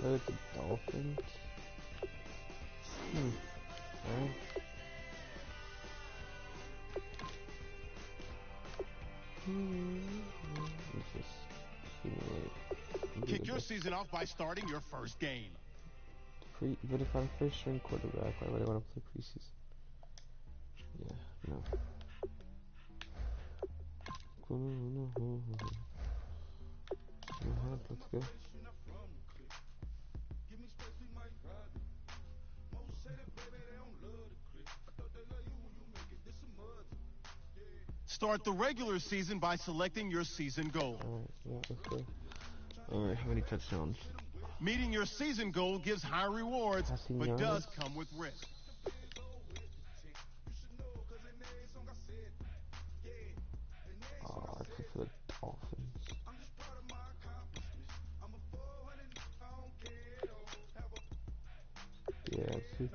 Play with the Dolphins. Alright. Let's just simulate. Kick your season off by starting your first game. But if I'm first string quarterback, why would I want to play preseason? Yeah, no. Let's go. Start the regular season by selecting your season goal. Alright, yeah, let's go. Alright, how many touchdowns? Meeting your season goal gives high rewards, Passing but yards? does come with risk. Oh, I put for the Dolphins. Yeah, see.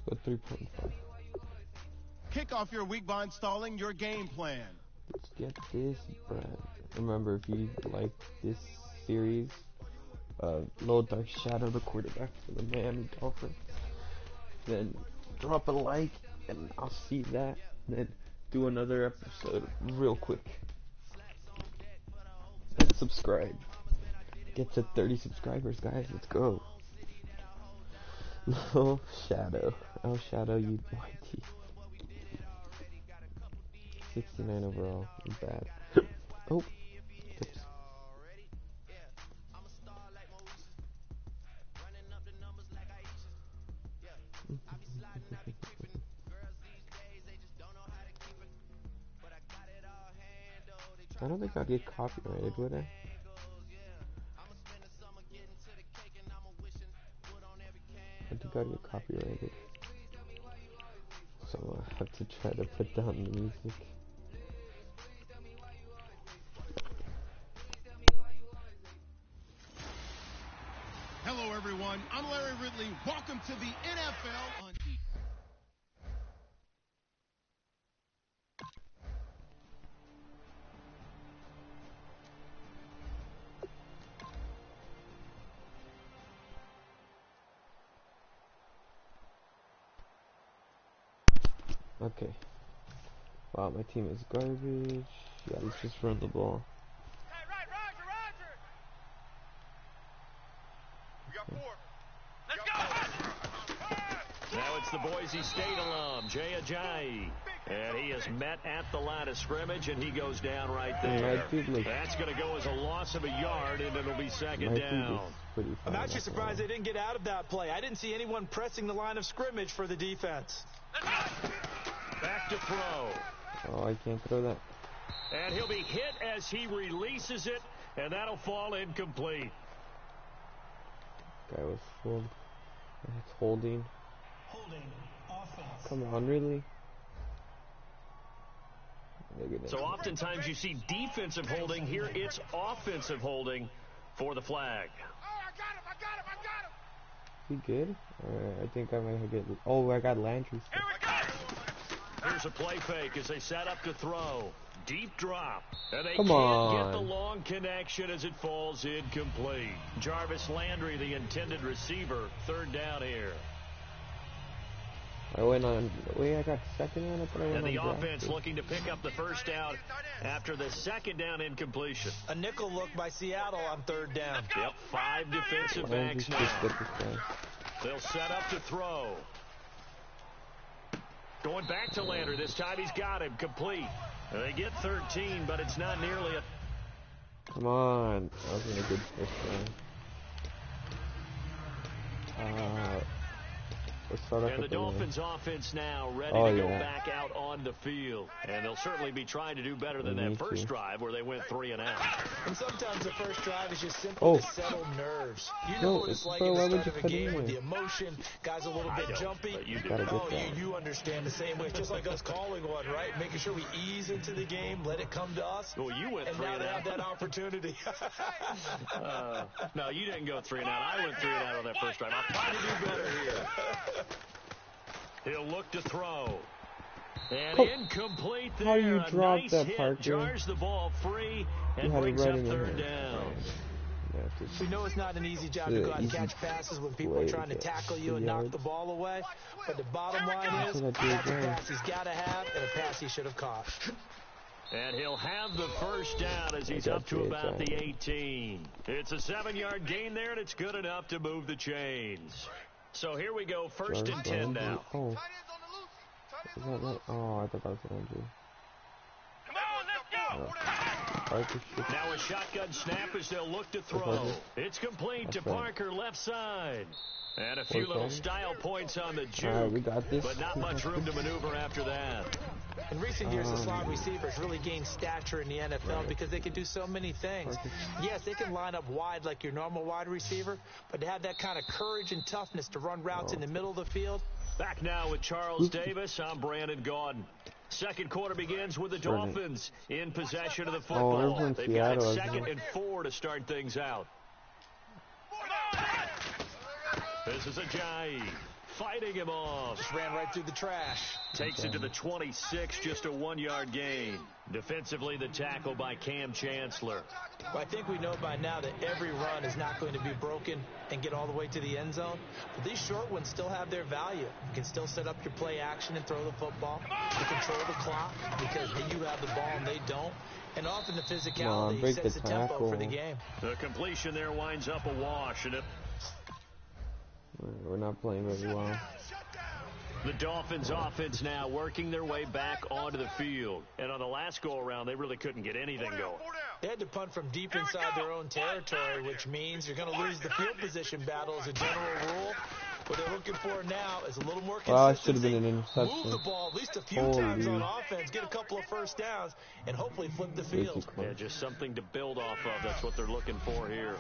Let's go 3.5. Kick off your week by installing your game plan. Let's get this bread. Remember, if you like this series, LilDark Shadow, the quarterback for the Miami Dolphins, then drop a like, and I'll see that. Then do another episode real quick. And subscribe. Get to 30 subscribers, guys. Let's go. Lil Shadow. I'll shadow you, YT. 69 overall. Bad. Oh. Oops. I don't think I'll get copyrighted, would I? I think I'll get copyrighted. So I'll have to try to put down the music. Hello, everyone. I'm Larry Ridley. Welcome to the NFL on E! Okay. Wow, my team is garbage. Yeah, let's just run the ball. Right, Roger. We got 4. Let's go! Now it's the Boise State alum, Jay Ajayi. And he is met at the line of scrimmage, and he goes down right there. That's going to go as a loss of a yard, and it'll be second down. I'm actually surprised they didn't get out of that play. I didn't see anyone pressing the line of scrimmage for the defense. Back to throw. Oh, I can't throw that. And he'll be hit as he releases it, and that'll fall incomplete. Guy was full. It's holding. Offense. Come on, really? So oftentimes you see defensive holding. Here it's offensive holding for the flag. Oh, I got him. He good? Alright, I think I might get... Oh, I got Landry. Here we go. Here's a play fake as they set up to throw. Deep drop. And they Come can't on. get the long connection as it falls incomplete. Jarvis Landry, the intended receiver, third down here. I went on... Wait, I got second one? I thought I went And the on offense drafted. looking to pick up the first down after the second down incompletion. A nickel look by Seattle on third down. Yep, 5 defensive backs now. They'll set up to throw. Going back to Landry. This time he's got him complete. They get 13, but it's not nearly a... Come on. That was a good first round. Let's start off And the with the Dolphins offense now ready to go back out on the field. And they'll certainly be trying to do better than that first drive where they went 3 and out. And sometimes the first drive is just simply to settle nerves. You know what it's like at the start of a game with the emotion. Guys a little bit jumpy. You understand the same way. It's just like us calling one, right? Making sure we ease into the game, let it come to us. Well, you went 3 and out. And now they have that opportunity. No, you didn't go 3 and out. I went 3 and out on that first drive. I'll try to do better here. He'll look to throw. And incomplete there. How you dropped nice that, hit, Parker? Jars the ball free and You brings had up it right third down. We know it's not an easy job to go out and catch passes when people are trying to tackle you and knock the ball away. But the bottom line is, that's a pass he's got to have and a pass he should have caught. And he'll have the first down as he's up to about the 18. It's a 7-yard gain there, and it's good enough to move the chains. So here we go, first and 10 now. Oh, is that right? Oh, I thought that was Andrew. Now a shotgun snap as they'll look to throw. It's complete to Parker, left side. And a few little style points on the juke, we got this. but not much room to maneuver after that. In recent years, the slot receivers really gained stature in the NFL because they can do so many things. Yes, they can line up wide like your normal wide receiver, but to have that kind of courage and toughness to run routes in the middle of the field. Back now with Charles Davis, I'm Brandon Gaudin. Second quarter begins with the Dolphins in possession of the football. They've got it 2nd and 4 to start things out. This is Ajayi fighting him off. Just ran right through the trash. Takes it to the 26, just a 1-yard gain. Defensively, the tackle by Cam Chancellor. Well, I think we know by now that every run is not going to be broken and get all the way to the end zone. But these short ones still have their value. You can still set up your play action and throw the football. You control the clock because you have the ball and they don't. And often the physicality sets the tempo for the game. The completion there winds up a wash, and we're not playing very well. The Dolphins offense now working their way back onto the field. And on the last go-around, they really couldn't get anything going. They had to punt from deep inside their own territory, which means you're going to lose the field position battle as a general rule. What they're looking for now is a little more consistency. Should have been an interception. Move the ball at least a few times on offense, get a couple of first downs, and hopefully flip the field. Yeah, just something to build off of. That's what they're looking for here.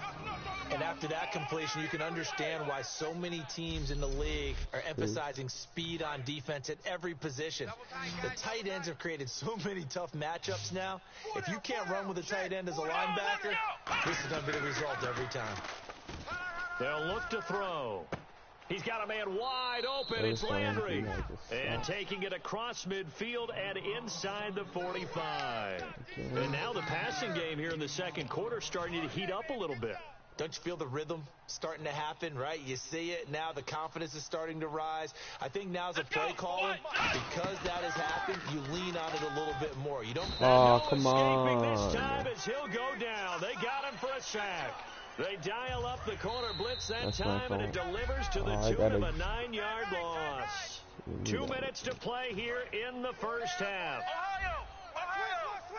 And after that completion, you can understand why so many teams in the league are emphasizing speed on defense at every position. The tight ends have created so many tough matchups now. If you can't run with a tight end as a linebacker, this is going to be the result every time. They'll look to throw. He's got a man wide open. It's Landry. And taking it across midfield and inside the 45. And now the passing game here in the second quarter starting to heat up a little bit. Don't you feel the rhythm starting to happen, right? You see it. Now the confidence is starting to rise. I think now's a play caller. Because that has happened, you lean on it a little bit more. You don't... come on. This time as he'll go down. They got him for a sack. They dial up the corner blitz that time, and it delivers to the tune of a 9-yard loss. 2 minutes to play here in the first half.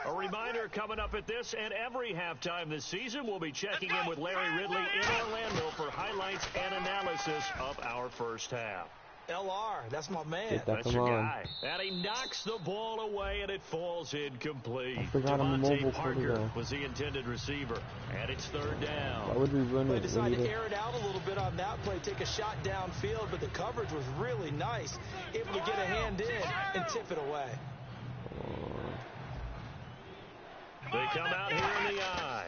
A reminder coming up at this and every halftime this season, we'll be checking in with Larry Ridley in Orlando for highlights and analysis of our first half. LR, that's my man. That's your guy. And he knocks the ball away, and it falls incomplete. Devontae Parker was the intended receiver, and it's third down. Why would we run it? They decided to air it out a little bit on that play, take a shot downfield, but the coverage was really nice. Able to get a hand in and tip it away. They come out here in the eye.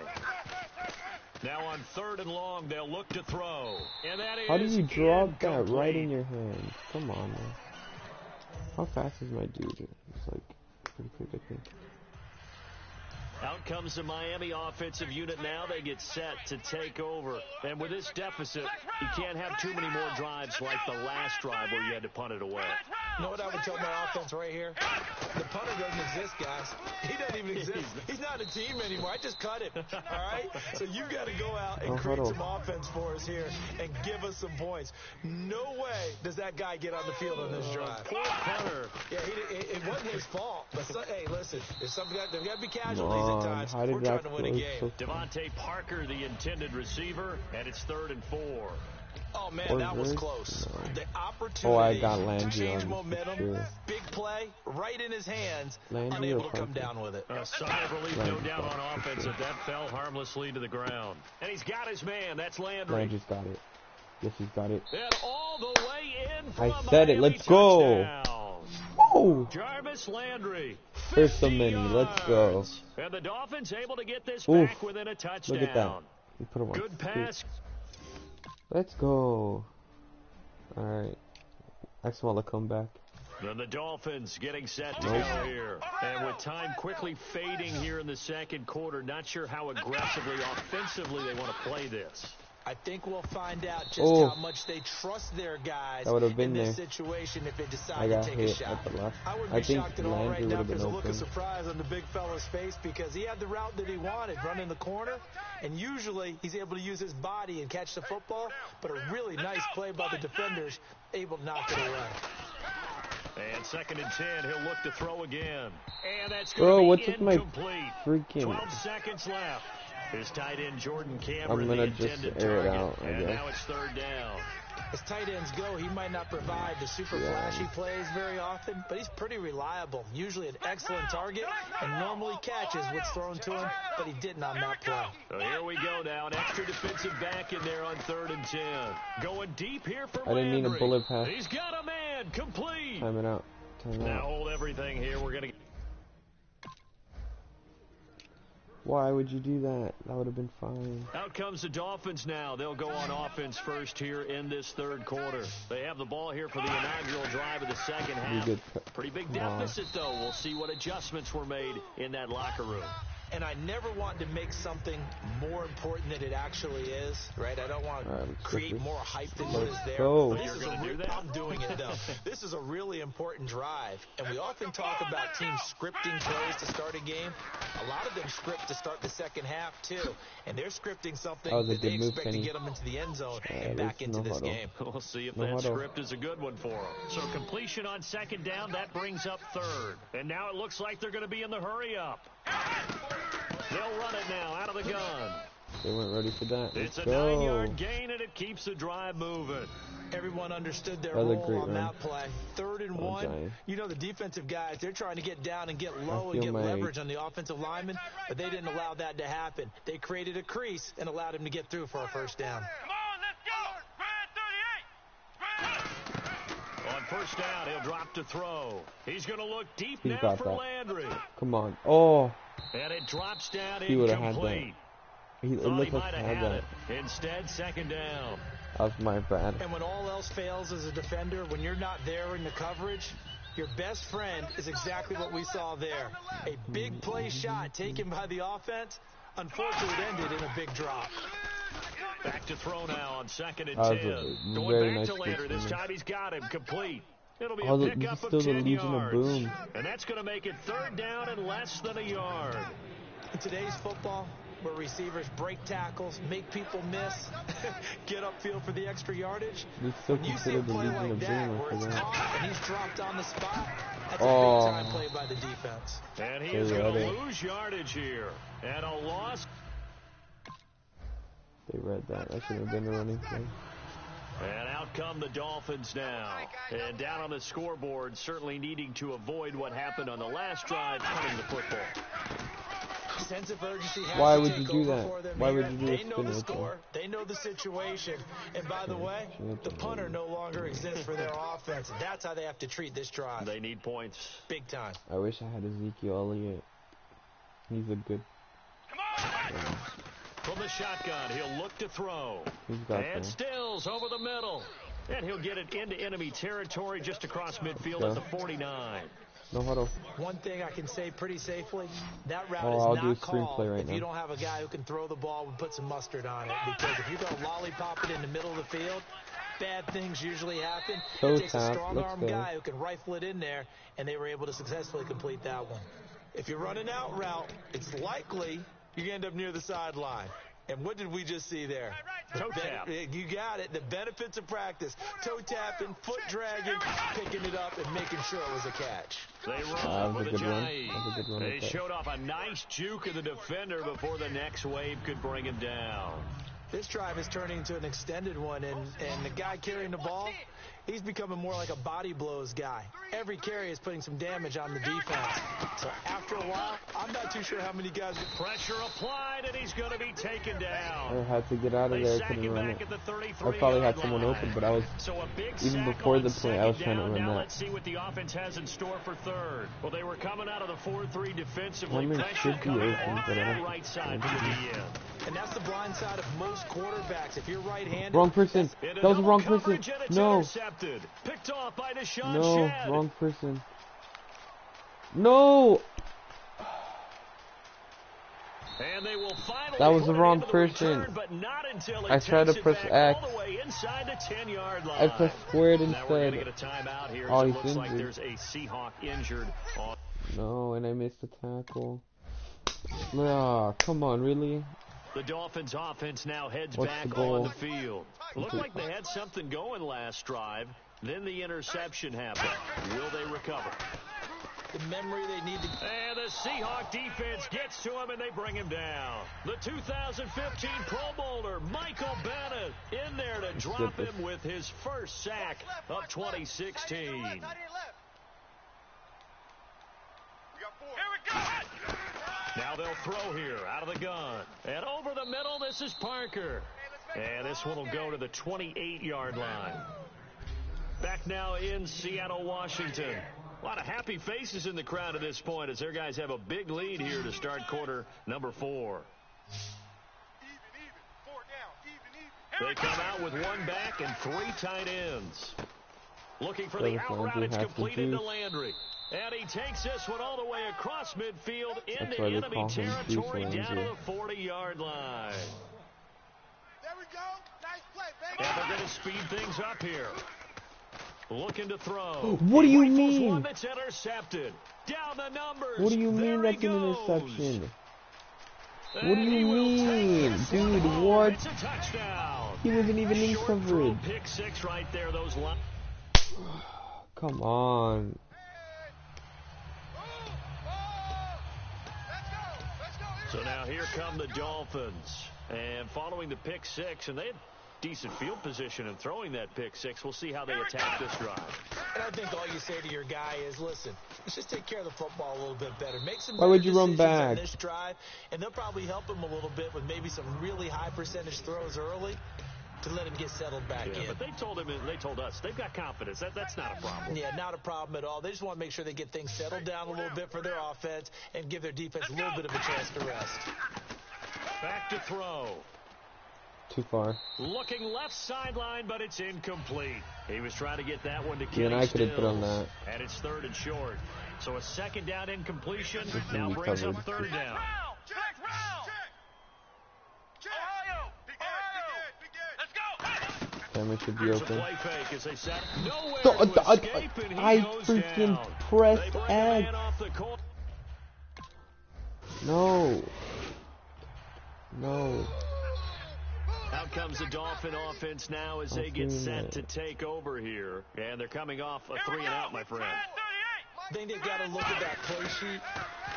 Now on 3rd and long, they'll look to throw. And that is how do you drop that right in your hand? Come on, man. How fast is my dude? It's like pretty quick, I think. Out comes the Miami offensive unit now. They get set to take over. And with this deficit, you can't have too many more drives like the last drive where you had to punt it away. You know what I would tell my offense right here? The punter doesn't exist, guys. He doesn't even exist. He's not a team anymore. I just cut him. All right? So you've got to go out and create some offense for us here and give us some points. No way does that guy get on the field on this drive. Poor punter. Yeah, it wasn't his fault. But hey, listen, there's got to be casualties at times. We're trying to win a game. Devontae Parker, the intended receiver, and it's 3rd and 4. Oh, man, that was close. The opportunity I got Landry to change momentum, big play, right in his hands, unable to come down with it. A sigh of relief, no doubt, on offense, that fell harmlessly to the ground. And he's got his man. That's Landry. Landry's got it. Yes, he's got it. And all the way in from I said it. Let's go. Woo! Jarvis Landry. There's so many. Let's go. And the Dolphins able to get this back within a touchdown. Look at that. You put him on. Good pass. Let's go. Alright. I smell a comeback. Then the Dolphins getting set to go here. And with time quickly fading here in the second quarter, not sure how aggressively, offensively they want to play this. I think we'll find out just how much they trust their guys in this situation if they decide to take a shot. I wouldn't be shocked at all right now because a look of surprise on the big fella's face because he had the route that he wanted, running the corner, and usually he's able to use his body and catch the football, but a really nice play by the defenders, able to knock it away. And 2nd and 10, he'll look to throw again. And that's going to be incomplete. 12 seconds left. His tight end, Jordan Cameron, the intended target. And now it's 3rd down. As tight ends go, he might not provide the super flashy plays very often, but he's pretty reliable. Usually an excellent target and normally catches what's thrown to him, but he didn't on that play. So here we go now. An extra defensive back in there on 3rd and 10. Going deep here for Landry. I didn't mean a bullet pass. He's got a man. Complete. Time it out. Now hold everything here. We're going to... Why would you do that? That would have been fine. Out comes the Dolphins now. They'll go on offense first here in this 3rd quarter. They have the ball here for the inaugural drive of the second half. Pretty big deficit, though. We'll see what adjustments were made in that locker room. And I never want to make something more important than it actually is, right? I don't want to create more hype than what is there. But this is I'm doing it, though. This is a really important drive. And we often talk about teams scripting plays to start a game. A lot of them script to start the second half, too. And they're scripting something that they expect to get them into the end zone and back into this game. We'll see if that script is a good one for them. So completion on 2nd down, that brings up 3rd. And now it looks like they're going to be in the hurry-up. They'll run it now out of the gun. They weren't ready for that. It's a 9-yard gain, and it keeps the drive moving. Everyone understood their role on that play. 3rd and 1. You know, the defensive guys, they're trying to get down and get low and get leverage on the offensive linemen, but they didn't allow that to happen. They created a crease and allowed him to get through for a 1st down. Come on, let's go. Red 38. On 1st down, he'll drop to throw. He's going to look deep now for Landry. Come on. Oh. And it drops down he would have had that. He might have had it. Instead, 2nd down. That was my bad. And when all else fails as a defender, when you're not there in the coverage, your best friend is exactly what we saw there. A big play shot taken by the offense. Unfortunately, it ended in a big drop. Back to throw now on 2nd and 10. Going back to Landry. This time he's got him complete. It'll be a pickup of 10 yards. And that's going to make it 3rd down and less than a yard. In today's football, where receivers break tackles, make people miss, get upfield for the extra yardage, when you see a play like that where it's caught and he's dropped on the spot, that's a big-time play by the defense. And he is going to lose yardage here. And a loss. They read that. That should have been a running play. And out come the Dolphins now. And down on the scoreboard, certainly needing to avoid what happened on the last drive, punting the football. Sense of urgency has Why to would take you do over that? for them Why here. would you do They know the score. They know the situation. And by the way, the punter no longer exists for their offense. That's how they have to treat this drive. They need points. Big time. I wish I had Ezekiel Elliott. He's a good... From the shotgun, he'll look to throw. And Stills over the middle. And he'll get it into enemy territory just across midfield at the 49. No huddle. One thing I can say pretty safely, that route is not called if you don't have a guy who can throw the ball and put some mustard on it. Because if you go lollipop it in the middle of the field, bad things usually happen. It takes a strong-arm guy who can rifle it in there, and they were able to successfully complete that one. If you're running out route, it's likely you end up near the sideline. And what did we just see there? Toe tap. You got it. The benefits of practice. Toe tapping, foot dragging, picking it up, and making sure it was a catch. They run with a jive. They showed off a nice juke of the defender before the next wave could bring him down. This drive is turning into an extended one, and the guy carrying the ball, he's becoming more like a body blows guy. Every carry is putting some damage on the defense. So after a while, I'm not too sure how many guys... Pressure applied, and he's going to be taken down. I had to get out of there. Couldn't run it. I probably had someone open, but I was... even before the play, I was trying to run now that. Let's see what the offense has in store for 3rd. Well, they were coming out of the 4-3 defensively. Pressure should be open, off but that right side to the end. And that's the blind side of most most quarterbacks, if you're right-handed... Wrong person. That was the wrong person. No. Picked off by Deshaun No, Shedd. wrong person. No. And they will finally That was the wrong return, person. but not until I tried to press X. all the way inside the 10-yard line. I pressed squared Now we're going instead. to get a timeout here. Oh, It he's looks like injured. there's a Seahawk injured. No, and I missed the tackle. Ah, come on, really? The Dolphins offense now heads What's back the goal? on the field. Looked like they had something going last drive. Then the interception happened. Will they recover? The memory they need to... And the Seahawk defense gets to him, and they bring him down. The 2015 Pro Bowler, Michael Bennett, in there to drop him with his first sack of 2016. Now they'll throw here out of the gun. And over the middle, this is Parker. And this one will go to the 28-yard line. Back now in Seattle, Washington. A lot of happy faces in the crowd at this point as their guys have a big lead here to start quarter number 4. They come out with one back and 3 tight ends. Looking for the out route. It's complete into Landry. And he takes this one all the way across midfield into enemy territory down to the 40-yard line. There we go. Nice play, baby. And they're going to speed things up here. Looking to throw. What do you mean? One that's intercepted. Down the numbers. What do you mean that's an interception? What do you mean? Dude, what? It's a touchdown. He wasn't even in coverage. Pick 6 right there. Those lines. Come on. So now here come the Dolphins. And following the pick 6, and they had decent field position in throwing that pick 6. We'll see how they attack this drive. And I think all you say to your guy is, listen, let's just take care of the football a little bit better. Make some Why would you run decisions back? on this drive, and they'll probably help him a little bit with maybe some really high percentage throws early to let him get settled back in. But they told us they've got confidence. That's not a problem. Yeah, not a problem at all. They just want to make sure they get things settled down a little bit for their offense and give their defense a little bit of a chance to rest. Back to throw. Too far. Looking left sideline, but it's incomplete. He was trying to get that one to Kenny and I could have put on that. And it's 3rd and short. So a 2nd down incompletion now brings up 3rd down. Camera should be open. Play fake as they set I freaking pressed X. No. No. Out comes the Dolphin offense now as they get set to take over here. And they're coming off a 3-and-out, my friend. I think they've got to look at that play sheet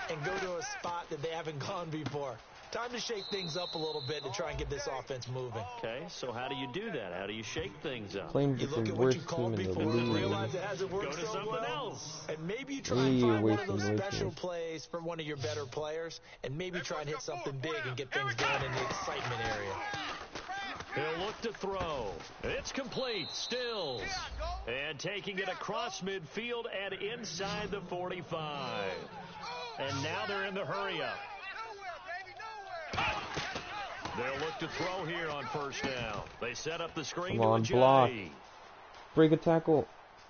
and go to a spot that they haven't gone before. Time to shake things up a little bit to try and get this offense moving. Okay, so how do you do that? How do you shake things up? Playing with the worst team in the league. Realize it hasn't worked Go to something else. And maybe you try and find one of those special plays for one of your better players, and maybe try and hit something big and get things going in the excitement area. He'll look to throw. It's complete. Stills. And taking it across midfield and inside the 45. And now they're in the hurry-up. They'll look to throw here on 1st down. They set up the screen. Come on, block. Break a tackle.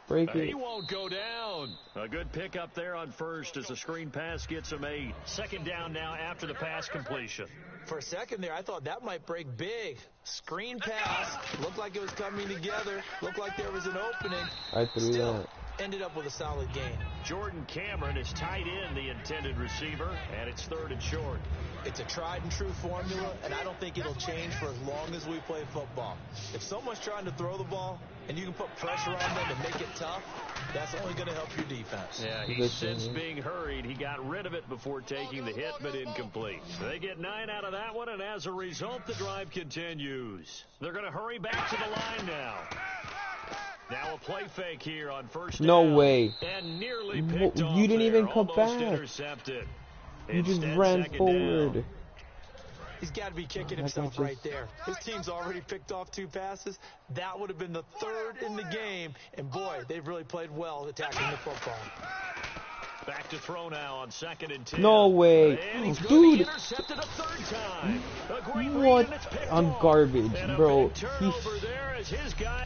Break it. He won't go down. A good pickup there on 1st as the screen pass gets him 8. 2nd down now after the pass completion. For a second there, I thought that might break big. Screen pass. Looked like it was coming together. Looked like there was an opening. I threw that. Ended up with a solid gain. Jordan Cameron is tight end, the intended receiver, and it's 3rd and short. It's a tried and true formula, and I don't think it'll change for as long as we play football. If someone's trying to throw the ball and you can put pressure on them and make it tough, that's only going to help your defense. Yeah, he's since being hurried. He got rid of it before taking the hit, but incomplete. They get 9 out of that one, and as a result, the drive continues. They're going to hurry back to the line now. Now a play fake here on 1st down. No way. And nearly picked off. You didn't even come Almost back. Intercepted. You just ran forward. Down. He's got to be kicking himself right there. His team's already picked off 2 passes. That would have been the 3rd in the game. And, boy, they've really played well attacking the football. Back to throw now on 2nd and 10. No way. And he's Dude. intercepted a 3rd time. A great What? read, and it's picked I'm off. garbage, And bro. a big turnover there as his guy.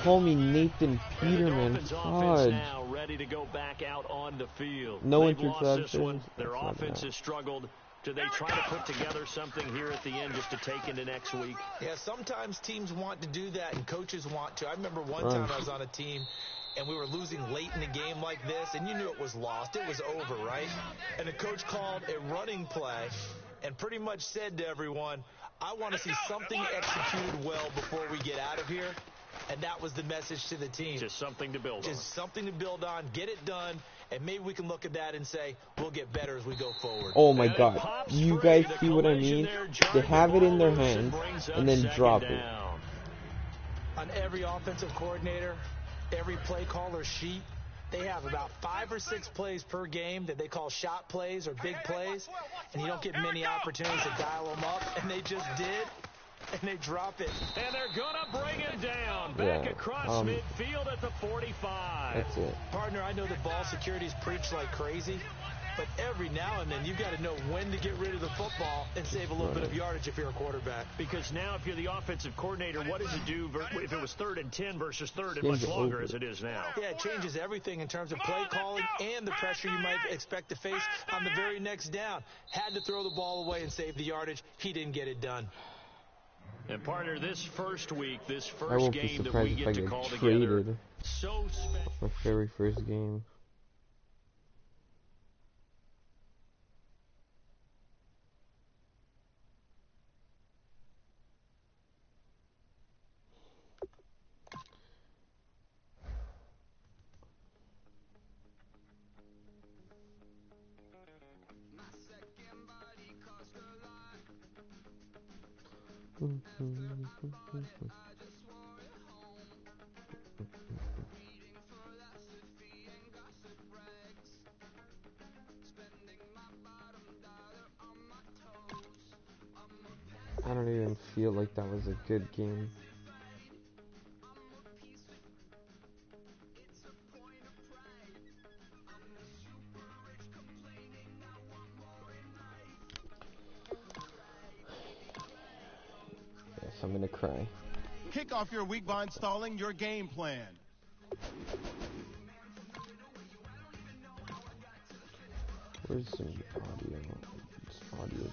Call me Nathan Peterman. Fudge. Now ready to go back out on the field. No They've lost this one. interceptions. Their offense has struggled. Do they try to put together something here at the end just to take into next week? Yeah, sometimes teams want to do that and coaches want to. I remember one time I was on a team and we were losing late in a game like this, and you knew it was lost. It was over, right? And the coach called a running play and pretty much said to everyone, I want to see something executed well before we get out of here. And that was the message to the team. Just something to build on. Just something to build on, get it done, and maybe we can look at that and say, we'll get better as we go forward. Oh my God. You guys see what I mean? They have it in their hands and then drop it. On every offensive coordinator, every play caller sheet, they have about 5 or 6 plays per game that they call shot plays or big plays, and you don't get many opportunities to dial them up, and they just did. And they drop it. And they're going to bring it down. Back across midfield at the 45. That's it. Partner, I know the ball security's preached like crazy, but every now and then you've got to know when to get rid of the football and save a little bit of yardage if you're a quarterback. Because now if you're the offensive coordinator, what does it do if it was 3rd and 10 versus 3rd and much longer as it is now? Yeah, it changes everything in terms of play calling and the pressure you might expect to face on the very next down. Had to throw the ball away and save the yardage. He didn't get it done. And partner, this first week, this first game that we get to call together, traded. So special. My very first game. I don't even feel like that was a good game. Yes, I'm gonna cry. Kick off your week by installing your game plan. Where's some audio? It's audio.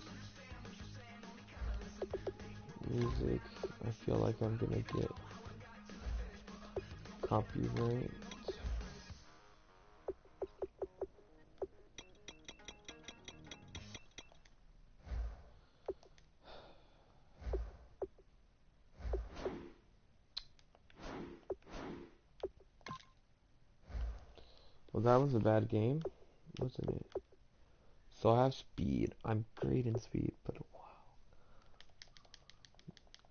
Music. I feel like I'm gonna get copyright. Well, that was a bad game, wasn't it? So I have speed. I'm great in speed, but wow.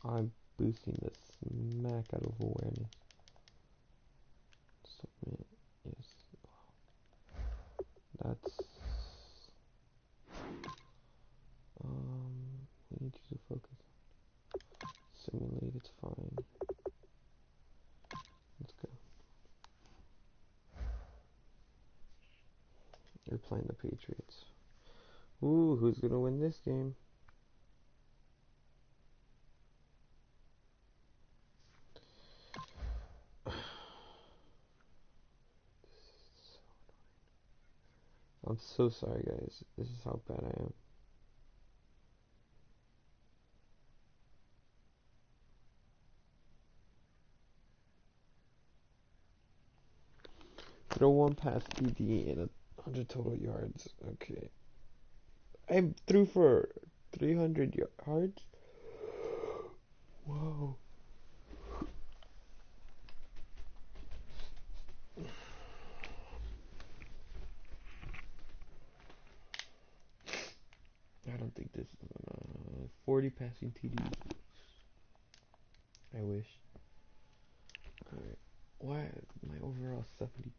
I'm boosting the smack out of awareness. Submit. Yes. Wow. That's... we need you to focus. Simulate, it's fine. Let's go. They're playing the Patriots. Ooh, who's gonna win this game? I'm so sorry, guys. This is how bad I am. Throw one pass TD and 100 total yards. Okay. I threw for 300 yards. Whoa. I don't think this is 40 passing TDs. I wish. Alright. Why? My overall 72.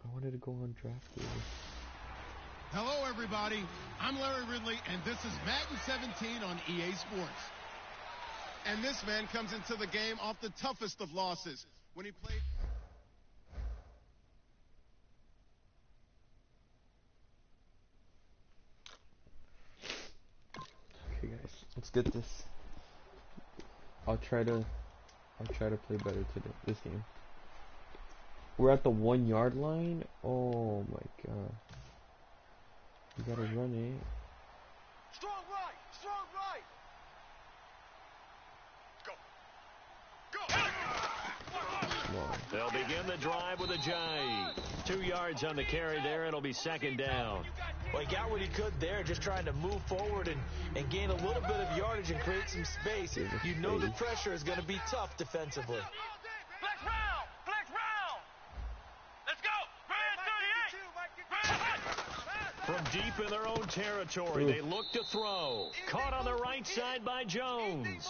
I wanted to go on draft day. Hello, everybody. I'm Larry Ridley, and this is Madden 17 on EA Sports. And this man comes into the game off the toughest of losses when he played. Okay, guys, let's get this. I'll try to play better today. This game. We're at the 1 yard line. Oh my god. You gotta run it. Strong right. Strong right. Go. Go. They'll begin the drive with a jive. 2 yards on the carry there. It'll be second down. Well, he got what he could there, just trying to move forward and gain a little bit of yardage and create some space. You know the pressure is going to be tough defensively. Flex round. Flex round. Let's go. From deep in their own territory, they look to throw. Caught on the right side by Jones.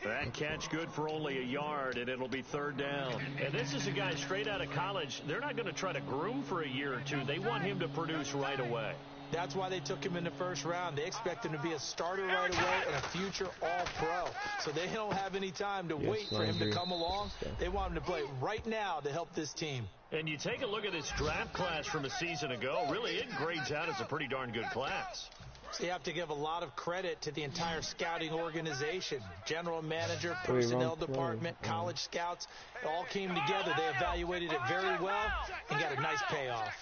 That catch good for only a yard, and it'll be third down. And this is a guy straight out of college. They're not going to try to groom for a year or two. They want him to produce right away. That's why they took him in the first round. They expect him to be a starter right away and a future all-pro. So they don't have any time to wait for him to come along. They want him to play right now to help this team. And you take a look at this draft class from a season ago. Really, it grades out as a pretty darn good class. So you have to give a lot of credit to the entire scouting organization. General manager, personnel department, college scouts, it all came together. They evaluated it very well and got a nice payoff.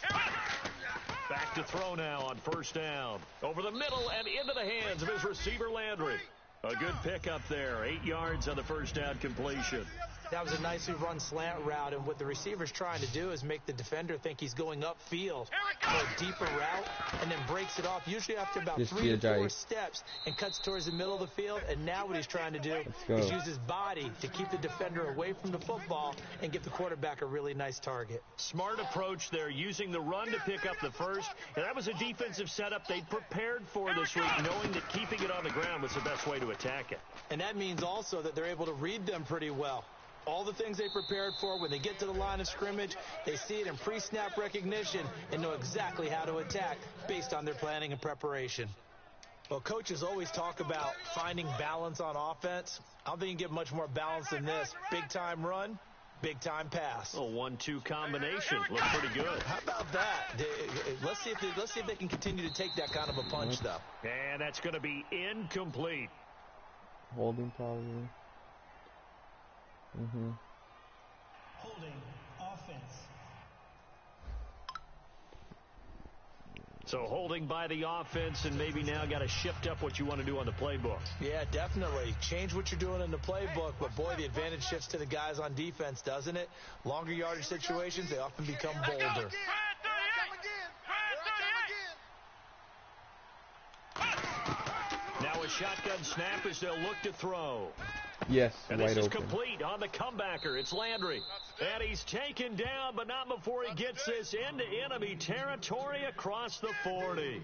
Back to throw now on first down. Over the middle and into the hands of his receiver, Landry. A good pickup there. 8 yards on the first down completion. That was a nicely run slant route, and what the receiver's trying to do is make the defender think he's going upfield for a deeper route, and then breaks it off, usually after about 3 to 4 steps, and cuts towards the middle of the field. And now what he's trying to do is use his body to keep the defender away from the football and give the quarterback a really nice target. Smart approach there, using the run to pick up the first. And that was a defensive setup they prepared for this week, knowing that keeping it on the ground was the best way to attack it. And that means also that they're able to read them pretty well. All the things they prepared for, when they get to the line of scrimmage, they see it in pre-snap recognition and know exactly how to attack based on their planning and preparation. Well, coaches always talk about finding balance on offense. I don't think you can get much more balance than this. Big-time run, big-time pass. A 1-2 combination. Looks pretty good. How about that? Let's see if they can continue to take that kind of a punch, though. And that's going to be incomplete. Holding probably. Holding offense. So holding by the offense, and maybe now got to shift up what you want to do on the playbook. Yeah, definitely. Change what you're doing in the playbook, but boy, the advantage shifts to the guys on defense, doesn't it? Longer yardage situations, they often become bolder. Now a shotgun snap as they'll look to throw. Yes, and this is complete on the comebacker. It's Landry. And he's taken down, but not before he gets this into enemy territory across the 40.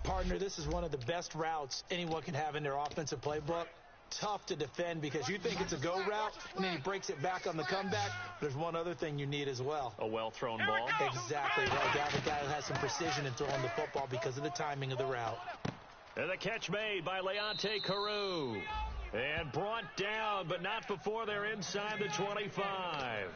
Partner, this is one of the best routes anyone can have in their offensive playbook. Tough to defend because you think it's a go route, and then he breaks it back on the comeback. There's one other thing you need as well. A well-thrown ball. Exactly right. You have a guy who has some precision in throwing the football because of the timing of the route. And the catch made by Leonte Carew. And brought down, but not before they're inside the 25.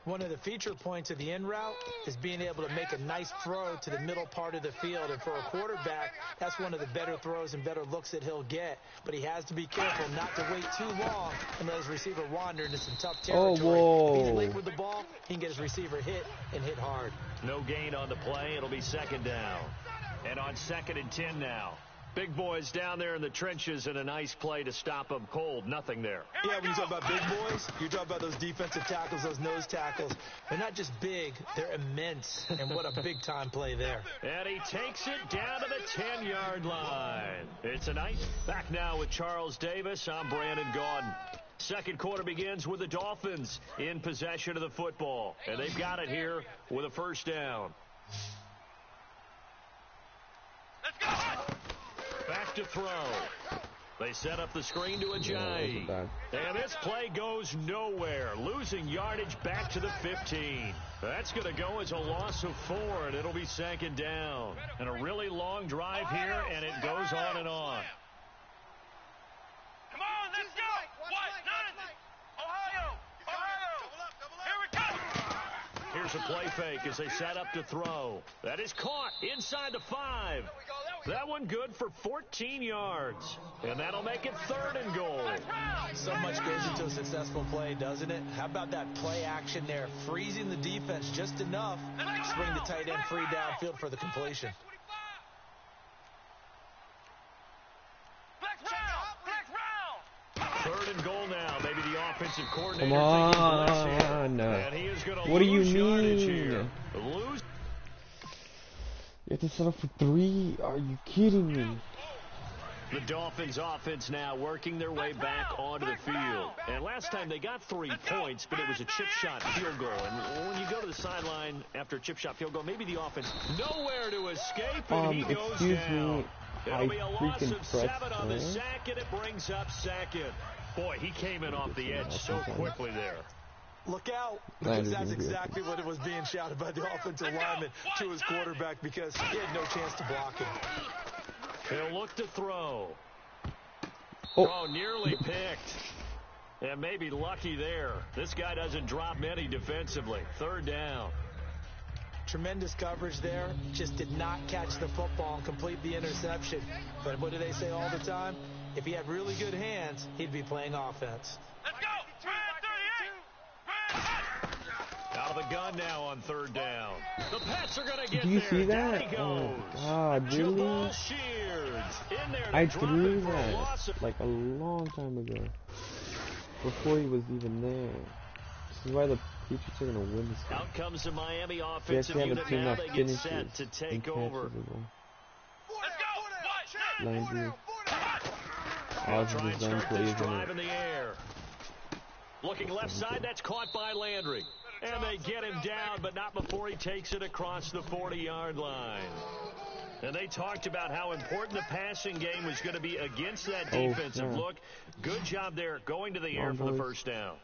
One of the feature points of the in route is being able to make a nice throw to the middle part of the field. And for a quarterback, that's one of the better throws and better looks that he'll get. But he has to be careful not to wait too long and let his receiver wander into some tough territory. If he's late with the ball, he can get his receiver hit and hit hard. No gain on the play. It'll be second down. And on 2nd and 10 now. Big boys down there in the trenches, and a nice play to stop them cold. Nothing there. Yeah, when you talk about big boys, you're talking about those defensive tackles, those nose tackles. They're not just big, they're immense. And what a big-time play there. And he takes it down to the 10-yard line. It's a night. Back now with Charles Davis. I'm Brandon Gaudin. Second quarter begins with the Dolphins in possession of the football. And they've got it here with a first down. Let's go! Back to throw. They set up the screen to a jive. And this play goes nowhere. Losing yardage back to the 15. That's going to go as a loss of 4, and it'll be second down. And a really long drive here, and it goes on and on. Here's a play fake as they set up to throw. That is caught inside the 5. That one good for 14 yards. And that'll make it 3rd and goal. So much goes into a successful play, doesn't it? How about that play action there? Freezing the defense just enough to bring the tight end free downfield for the completion. Third and goal now. Maybe the offensive coordinator. Come on. And he is going to What do you lose yardage mean? here. Lose. You have to settle for 3? Are you kidding me? The Dolphins offense now working their way back onto the field. And last time they got 3 points, but it was a chip shot field goal. And when you go to the sideline after a chip shot field goal, maybe the offense nowhere to escape, and he goes down. It'll be a loss of 7 on the sack, and it brings up 2nd. Boy, he came in off the edge so quickly there. Look out, because that's exactly what it was being shouted by the offensive lineman to his quarterback, because he had no chance to block him. He'll look to throw. Oh, nearly picked. And maybe lucky there. This guy doesn't drop many defensively. 3rd down. Tremendous coverage there. Just did not catch the football and complete the interception. But what do they say all the time? If he had really good hands, he'd be playing offense. Let's go! Out of the gun now on 3rd down. The Pats are going to get do you there. see that? Down he Oh, goes. God, really? In there I drop threw it for a that loss of... like a long time ago. Before he was even there. This is why the Patriots are going to win this game. Out comes the Miami They offensive actually have unit a team now. that They get finishes set to take and over. catches as well. Let's go! Landry. Try Positive and zone start plays this in drive it. in the air. Looking left side, that's caught by Landry. And they get him down, but not before he takes it across the 40-yard line. And they talked about how important the passing game was going to be against that defensive look. Good job there going to the air for the 1st down.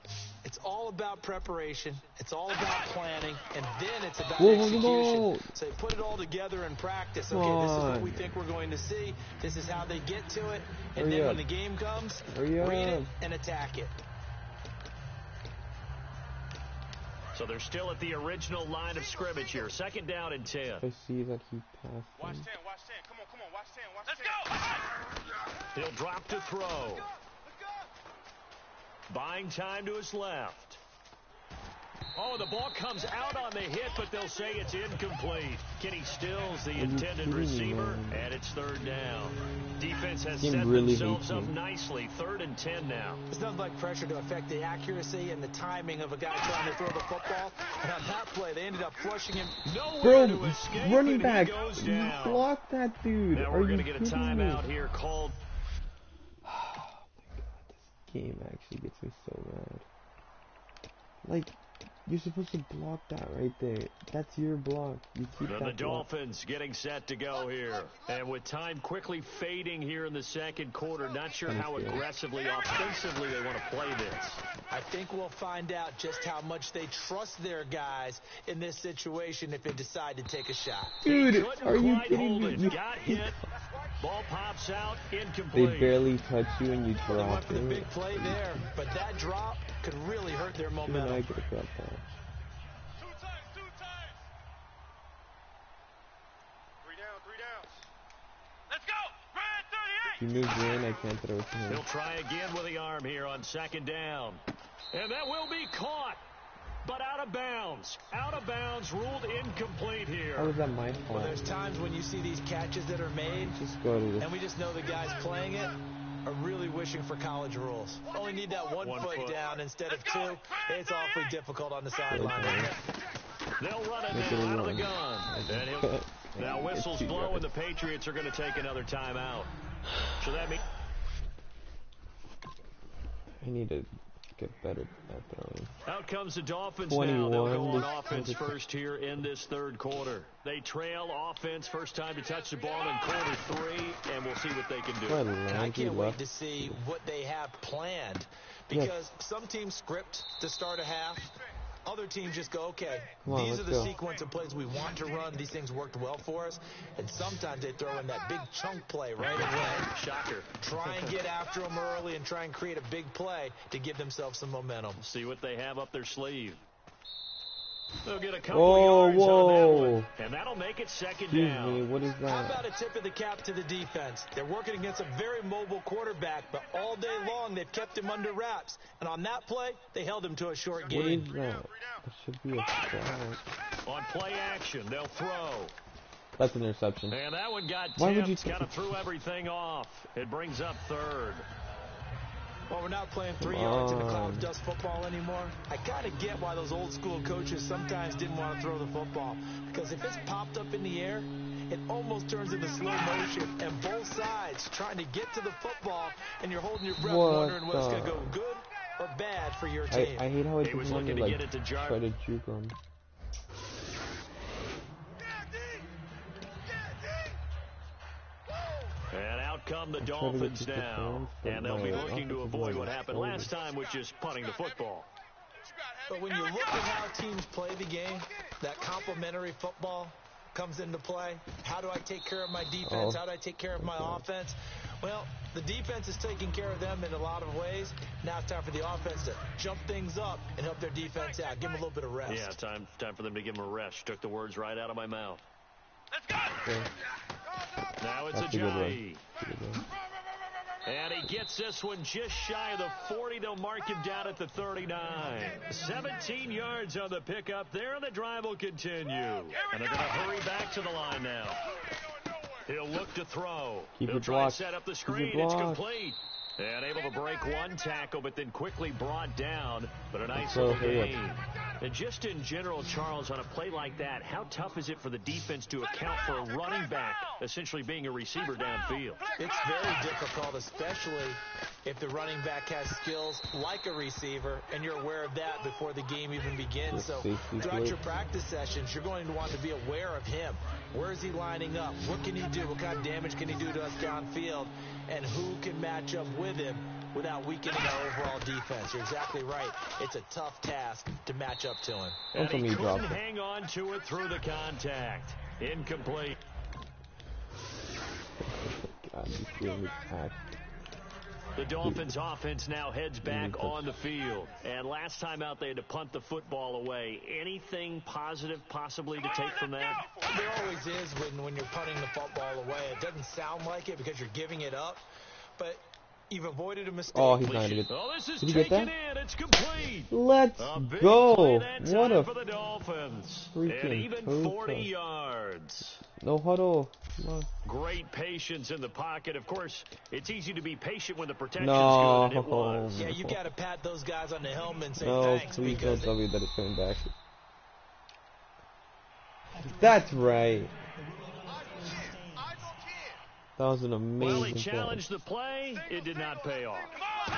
It's all about preparation. It's all about planning. And then it's about execution. So they put it all together in practice. Okay, this is what we think we're going to see. This is how they get to it. And then when the game comes, read it and attack it. So they're still at the original line of scrimmage here. 2nd down and 10. I see that he passed. Watch 10. Come on. Watch 10. Let's go! He'll drop to throw. Buying time to his left. Oh, the ball comes out on the hit, but they'll say it's incomplete. Kenny Stills, the intended receiver, and it's 3rd down. Defense has set themselves up nicely. 3rd and 10 now. There's nothing like pressure to affect the accuracy and the timing of a guy trying to throw the football. And on that play, they ended up flushing him. Nowhere to escape, running back, you block that dude. Now we're going to get a timeout here called. Oh my God, this game actually gets me so mad. Like, you're supposed to block that right there. That's your block. You keep that The block. Dolphins getting set to go here. And with time quickly fading here in the 2nd quarter, not sure how aggressively, offensively they want to play this. I think we'll find out just how much they trust their guys in this situation if they decide to take a shot. Dude, are you kidding me? You got hit. Ball pops out, incomplete. They barely touch you and you Well, they drop went for the it. big play there, but that drop could really hurt their momentum. Even I could have got that. 2 times. 3 downs. Let's go! Red 38! If he moves in, I can't throw it to him. He'll try again with the arm here on 2nd down. And that will be caught. But out of bounds. Out of bounds, ruled incomplete here. How was that my fault? Well, there's times when you see these catches that are made, Just go to and we just know the guys playing it are really wishing for college rules. Only need that one foot down instead of 2. It's awfully difficult on the sideline. They'll run it now out of the gun. And now whistles blow, and the Patriots are going to take another timeout. So that means I need to get better at throwing. out comes the Dolphins now. They'll go on offense first here in this 3rd quarter. They trail offense first time to touch the ball in quarter 3, and we'll see what they can do. I can't wait to see what they have planned, because some teams script to start a half. Other teams just go, okay, these are the sequence of plays we want to run. These things worked well for us. And sometimes they throw in that big chunk play right away. Shocker. Try and get after them early and try and create a big play to give themselves some momentum. See what they have up their sleeve. They'll get a couple yards on that one, and that'll make it second down. Me, what is that? How about a tip of the cap to the defense? They're working against a very mobile quarterback, but all day long they've kept him under wraps. And on that play, they held him to a short game. What is that? That should be a flag. On play action, they'll throw. That's an interception. And that one got Why would you tipped, kind of threw everything off. It brings up third. Well, we're not playing 3 yards in a cloud of dust football anymore. I kind of get why those old school coaches sometimes didn't want to throw the football. Because if it's popped up in the air, it almost turns into slow motion. And both sides trying to get to the football, and you're holding your breath wondering whether it's going to go good or bad for your team. I hate how it was looking looking to get it to try to juke him. And out come the Dolphins now. And they'll be looking to avoid what happened last time, which is punting the football. But when you look at how teams play the game, that complementary football comes into play. How do I take care of my defense? How do I take care of my offense? Well, the defense is taking care of them in a lot of ways. Now it's time for the offense to jump things up and help their defense out. Give them a little bit of rest. Yeah, time for them to give them a rest. Took the words right out of my mouth. Let's go! Okay. Now it's That's a Ajayi. And he gets this one just shy of the 40. They'll mark him down at the 39. 17 yards on the pickup there, and the drive will continue. And they're going to hurry back to the line now. He'll look to throw. He'll try to set up the screen. It's complete. And able to break one tackle, but then quickly brought down. But a nice little gain. And just in general, Charles, on a play like that, how tough is it for the defense to account for a running back essentially being a receiver downfield? It's very difficult, especially if the running back has skills like a receiver, and you're aware of that before the game even begins. So throughout your practice sessions, you're going to want to be aware of him. Where is he lining up? What can he do? What kind of damage can he do to us downfield? And who can match up with him without weakening our overall defense? You're exactly right. It's a tough task to match up to him. And he couldn't hang on to it through the contact. Incomplete. God, you feel me packed. The Dolphins offense now heads back on the field. And last time out, they had to punt the football away. Anything positive possibly to take from that? There always is when you're punting the football away. It doesn't sound like it because you're giving it up, but you've avoided a mistake. Oh, he's not good. Oh, this is Did you get that? It's complete. Let's go. What a for the Dolphins. freaking and even 40 yards. No huddle. Great patience in the pocket. Of course, it's easy to be patient when the protection's No. good, and it was. Yeah, you got to pat those guys on the helmet and say No, thanks. please Because don't tell me that it's coming back. That's right. That was an amazing Well, he play. challenged the play. It did not pay off.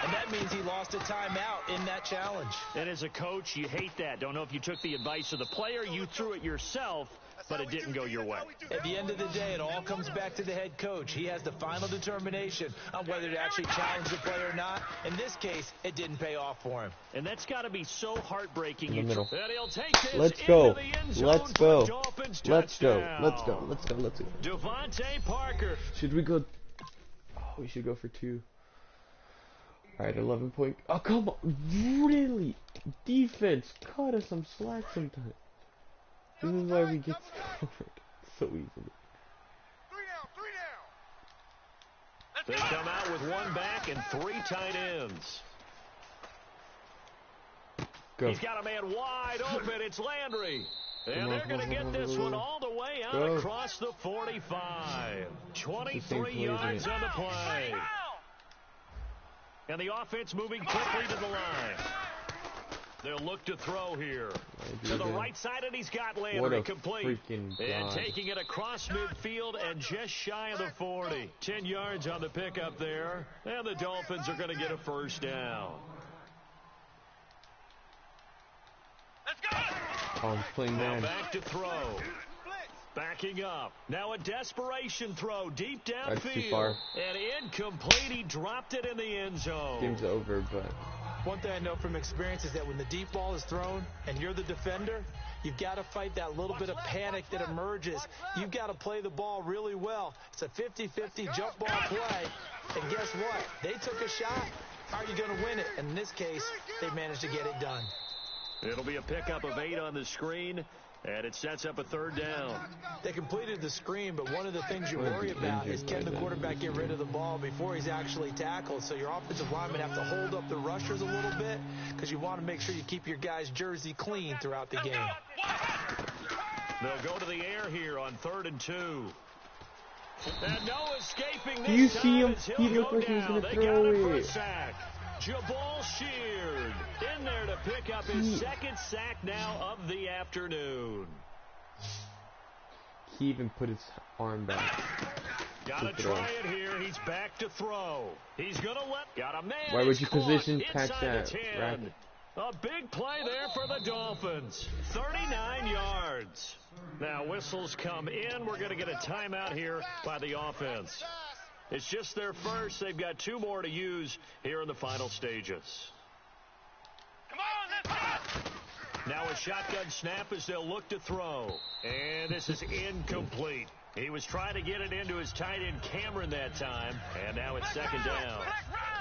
And that means he lost a timeout in that challenge. And as a coach, you hate that. Don't know if you took the advice of the player, you threw it yourself, but it didn't go your way. At the end of the day, it all comes back to the head coach. He has the final determination on whether to actually challenge the play or not. In this case, it didn't pay off for him. And that's got to be so heartbreaking. In the middle. That he'll take this Let's into go. the end zone Let's for go. a Dolphins Let's go. touchdown. Let's go. Let's go. Let's go. Devontae Parker. Should we go? Oh, we should go for 2. All right, 11 point. Oh, come on. Really? Defense, cut us some slack sometimes. This is why we get scored so easily. They come out with one back and 3 tight ends. Go. He's got a man wide open. It's Landry. And they're going to get this one all the way out across the 45. 23 yards on the play. And the offense moving quickly to the line. They'll look to throw here. To the right side, and he's got Landry complete. And taking it across midfield and just shy of the 40. 10 yards on the pickup there. And the Dolphins are going to get a first down. Let's go! Oh, he's playing Now man. back to throw. Backing up. Now a desperation throw deep downfield. That's too far. And incomplete. He dropped it in the end zone. Game's over, but One thing I know from experience is that when the deep ball is thrown and you're the defender, you've got to fight that little bit of panic that emerges. You've got to play the ball really well. It's a 50-50 jump ball play. And guess what? They took a shot. How are you going to win it? And in this case, they managed to get it done. It'll be a pickup of 8 on the screen, and it sets up a 3rd down. They completed the screen, but one of the things you worry about is can the quarterback get rid of the ball before he's actually tackled. So your offensive linemen have to hold up the rushers a little bit because you want to make sure you keep your guys' jersey clean throughout the game. They'll go to the air here on 3rd and 2. And no escaping this. Do you see him? He looked like he was going to throw it. Jabal Sheard in there to pick up his 2nd sack now of the afternoon. He even put his arm back. Gotta try it here. He's back to throw. He's gonna got a man. Why would you position catch that? Racket. A big play there for the Dolphins. 39 yards. Now whistles come in. We're gonna get a timeout here by the offense. It's just their first. They've got 2 more to use here in the final stages. Come on, let's go! Now a shotgun snap as they'll look to throw. And this is incomplete. He was trying to get it into his tight end Cameron that time. And now it's 2nd down.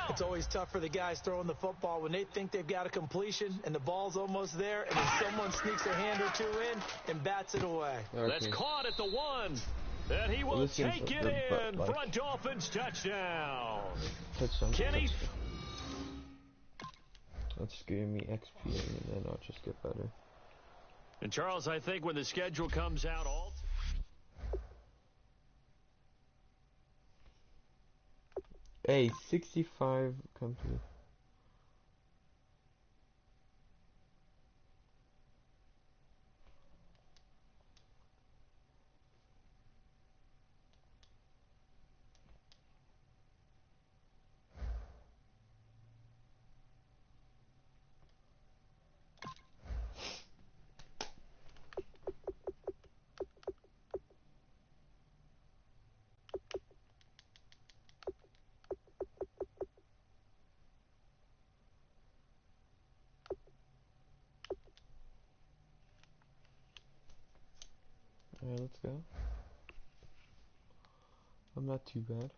It's always tough for the guys throwing the football when they think they've got a completion and the ball's almost there and then someone sneaks a hand or 2 in and bats it away. Okay. That's caught at the 1. And he will take it in for a Dolphins touchdown. Kenny. That's just giving me XP and then I'll just get better. And Charles, I think when the schedule comes out Hey, 65 company. Alright, let's go. I'm not too bad.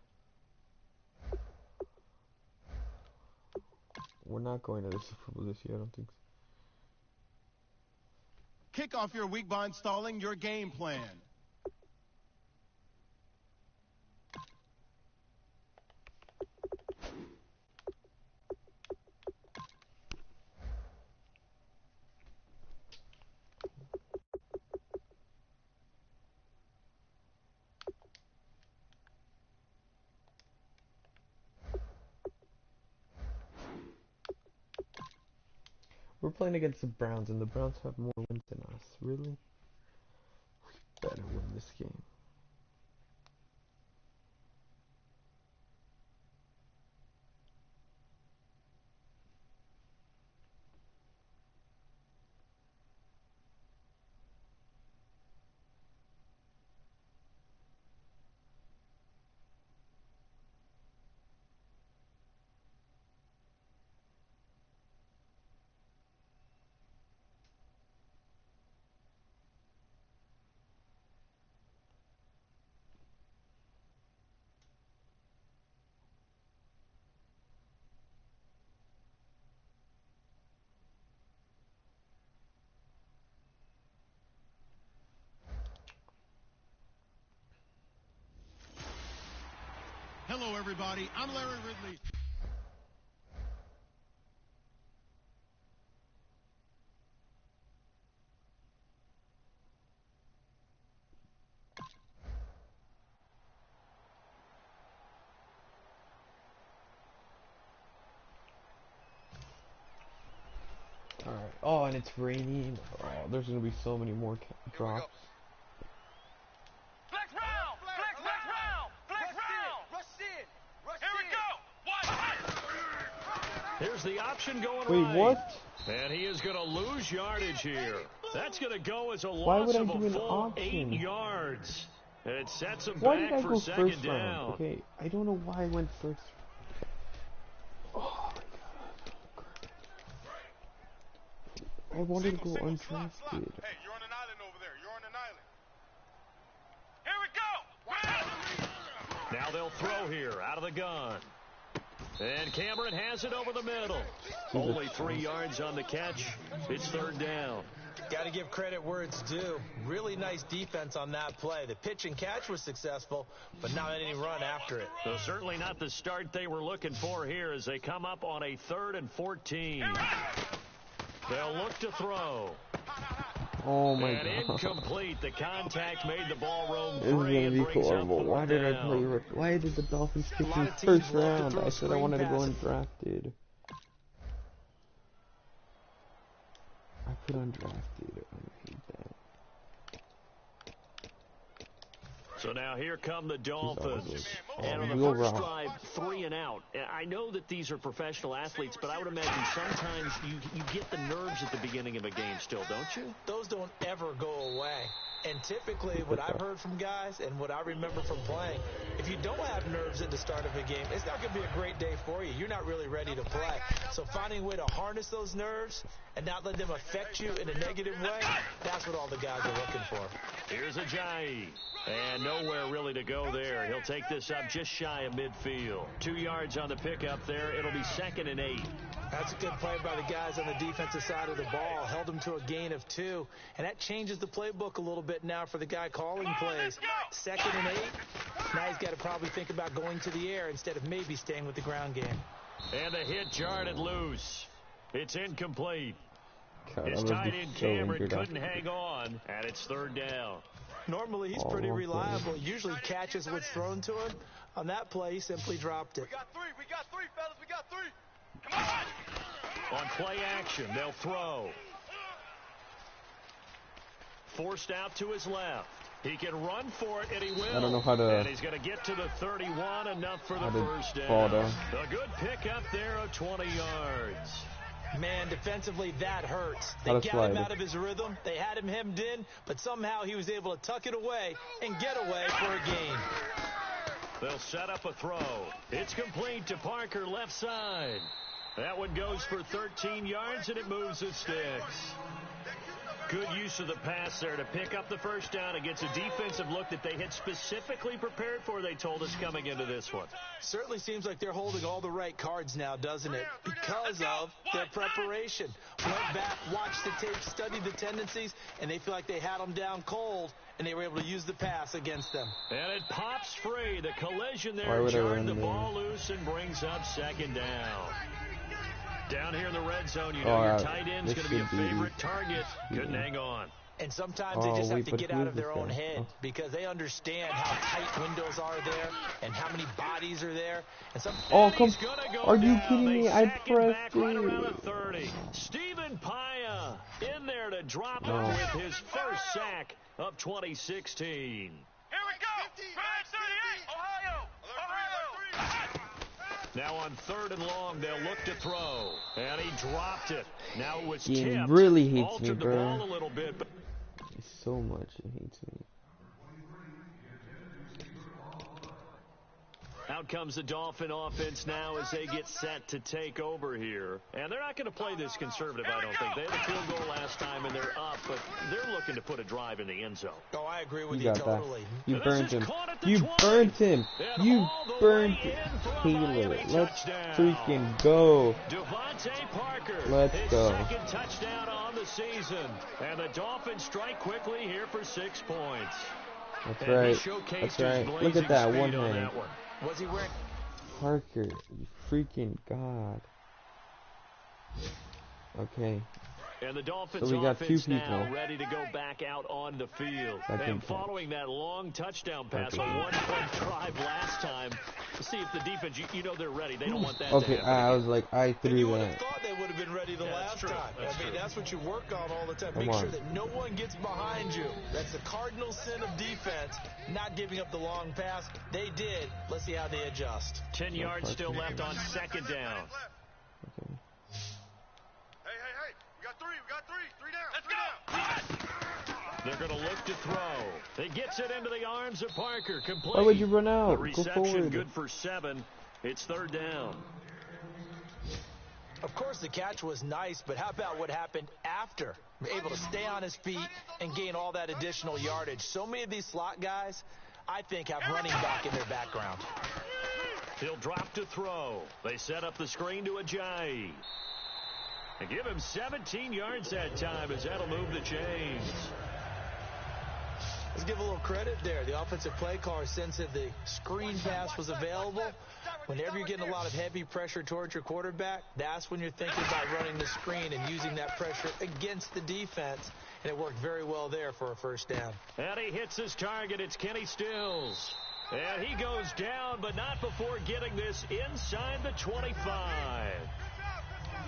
We're not going to the Super Bowl this year, I don't think so. Kick off your week by installing your game plan. We're playing against the Browns, and the Browns have more wins than us. Really? We better win this game. Hello, everybody. I'm Larry Ridley. Alright. Oh, and it's raining. Oh, there's going to be so many more drops. Flex round! Flex round! Flex round! Rush in! Here we go! Here's the option going Wait, right. what? And he is going to lose yardage here. That's going to go as a Why loss would I of do a an full option? 8 yards. And it sets him Why back did I for go 2nd first down. round? Okay, I don't know why I went first. Oh my god. I wanted to go undrafted. Hey, you're on an island over there. You're on an island. Here we go! Now they'll throw here out of the gun. And Cameron has it over the middle. Only 3 yards on the catch. It's third down. Got to give credit where it's due. Really nice defense on that play. The pitch and catch was successful, but not any run after it. So certainly not the start they were looking for here as they come up on a 3rd and 14. They'll look to throw. Oh my and God. Incomplete. The contact made the ball roam This is free gonna and be brings up horrible. Why did I play? Why did the Dolphins pick me first round? I said I wanted to go undrafted. I put undrafted. I hate that. So now here come the Dolphins. And on the first drive, 3 and out. I know that these are professional athletes, but I would imagine sometimes you get the nerves at the beginning of a game still, don't you? Those don't ever go away. And typically, what I've heard from guys and what I remember from playing, if you don't have nerves at the start of a game, it's not going to be a great day for you. You're not really ready to play. So finding a way to harness those nerves and not let them affect you in a negative way, that's what all the guys are looking for. Here's Ajayi. And nowhere really to go there. He'll take this up just shy of midfield. 2 yards on the pickup there. It'll be 2nd and 8. That's a good play by the guys on the defensive side of the ball. Held them to a gain of 2. And that changes the playbook a little bit now for the guy calling plays. 2nd and 8. Now he's got to probably think about going to the air instead of maybe staying with the ground game. And the hit jarred it loose. It's incomplete. God, His tight end Cameron couldn't hang on. And it's 3rd down. Normally, he's pretty reliable. Usually catches what's thrown to him. On that play, he simply dropped it. We got 3, fellas. We got 3. Come on. On play action, they'll throw. Forced out to his left. He can run for it, and he will. I don't know how to... And he's going to get to the 31, enough for the first down. A good pickup there of 20 yards. Man, defensively, that hurts. They got him out of his rhythm. They had him hemmed in, but somehow he was able to tuck it away and get away for a gain. They'll set up a throw. It's complete to Parker, left side. That one goes for 13 yards, and it moves the sticks. Good use of the pass there to pick up the first down against a defensive look that they had specifically prepared for, they told us, coming into this one. Certainly seems like they're holding all the right cards now, doesn't it? Because of their preparation. Went back, watched the tape, studied the tendencies, and they feel like they had them down cold, and they were able to use the pass against them. And it pops free. The collision there jarred the ball loose and brings up 2nd down. Down here in the red zone, you know your tight end's going to be a favorite target. Couldn't hang on. And sometimes they just have to get out of their own head because they understand how tight windows are there and how many bodies are there. And some are you kidding me? I pressed right around the 30. Stephen Paya in there to drop it with his first sack of 2016. Here we go. 38. Ohio. Now on 3rd and long, they'll look to throw. And he dropped it. Now it was he tipped. Really hates altered me, bro. the ball a little bit. But so much he hates me. Out comes the Dolphin offense now as they get set to take over here. And they're not going to play this conservative, I don't think. They had a field goal last time, and they're up, but they're looking to put a drive in the end zone. Oh, I agree with you totally. You burned him. You burned him. You burned Taylor. Let's freaking go. Devontae Parker. Let's go. His 2nd touchdown on the season. And the Dolphins strike quickly here for 6 points. That's right. That's right. Look at that one hand. Was he wearing Parker, you freaking god. Okay. And the Dolphins offense now ready to go back out on the field. And following that long touchdown pass, a one-point drive last time, to see if the defense, you know they're ready. They don't want that to happen. I was like, I threw you that. would have thought they would have been ready the last time. I mean, that's what you work on all the time. Make sure that no one gets behind you. That's the cardinal sin of defense, not giving up the long pass. They did. Let's see how they adjust. 10 yards still left on 2nd down. Okay. We got 3 down. Let's go. They're going to look to throw. He gets it into the arms of Parker. Complete. Why would you run out? The reception good for 7. It's 3rd down. Of course, the catch was nice, but how about what happened after? Able to stay on his feet and gain all that additional yardage. So many of these slot guys, I think, have running back in their background. He'll drop to throw. They set up the screen to Ajayi. And give him 17 yards that time, as that'll move the chains. Let's give a little credit there. The offensive play caller sensed that the screen pass was available. Whenever you're getting a lot of heavy pressure towards your quarterback, that's when you're thinking about running the screen and using that pressure against the defense. And it worked very well there for a first down. And he hits his target. It's Kenny Stills. And he goes down, but not before getting this inside the 25.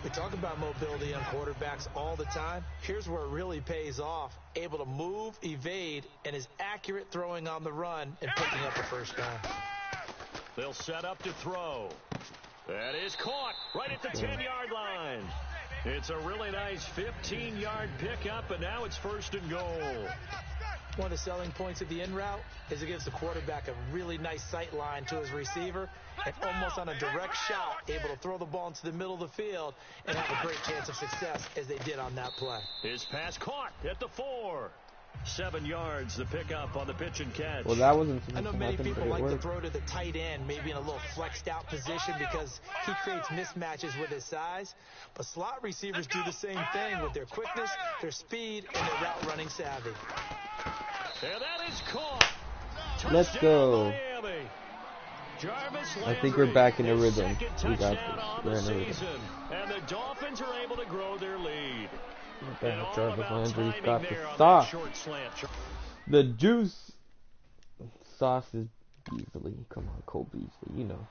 We talk about mobility on quarterbacks all the time. Here's where it really pays off. Able to move, evade, and is accurate throwing on the run and picking up a first down. They'll set up to throw. That is caught right at the 10-yard line. It's a really nice 15-yard pickup, and now it's first and goal. One of the selling points of the in route is it gives the quarterback a really nice sight line to his receiver and almost on a direct shot able to throw the ball into the middle of the field and have a great chance of success as they did on that play. His pass caught at the 4. 7 yards, the pickup on the pitch and catch. Well, that wasn't I know many people like to throw to the tight end, maybe in a little flexed out position because he creates mismatches with his size. But slot receivers do the same thing with their quickness, their speed, and their route running savvy. And that is caught. Let's go. Miami. I think we're back in a rhythm. We got this. We're in a rhythm. And the Dolphins are able to grow their lead. Jarvis Landry's got the sauce. The juice sauce is Beasley. Come on, Cole Beasley. You know.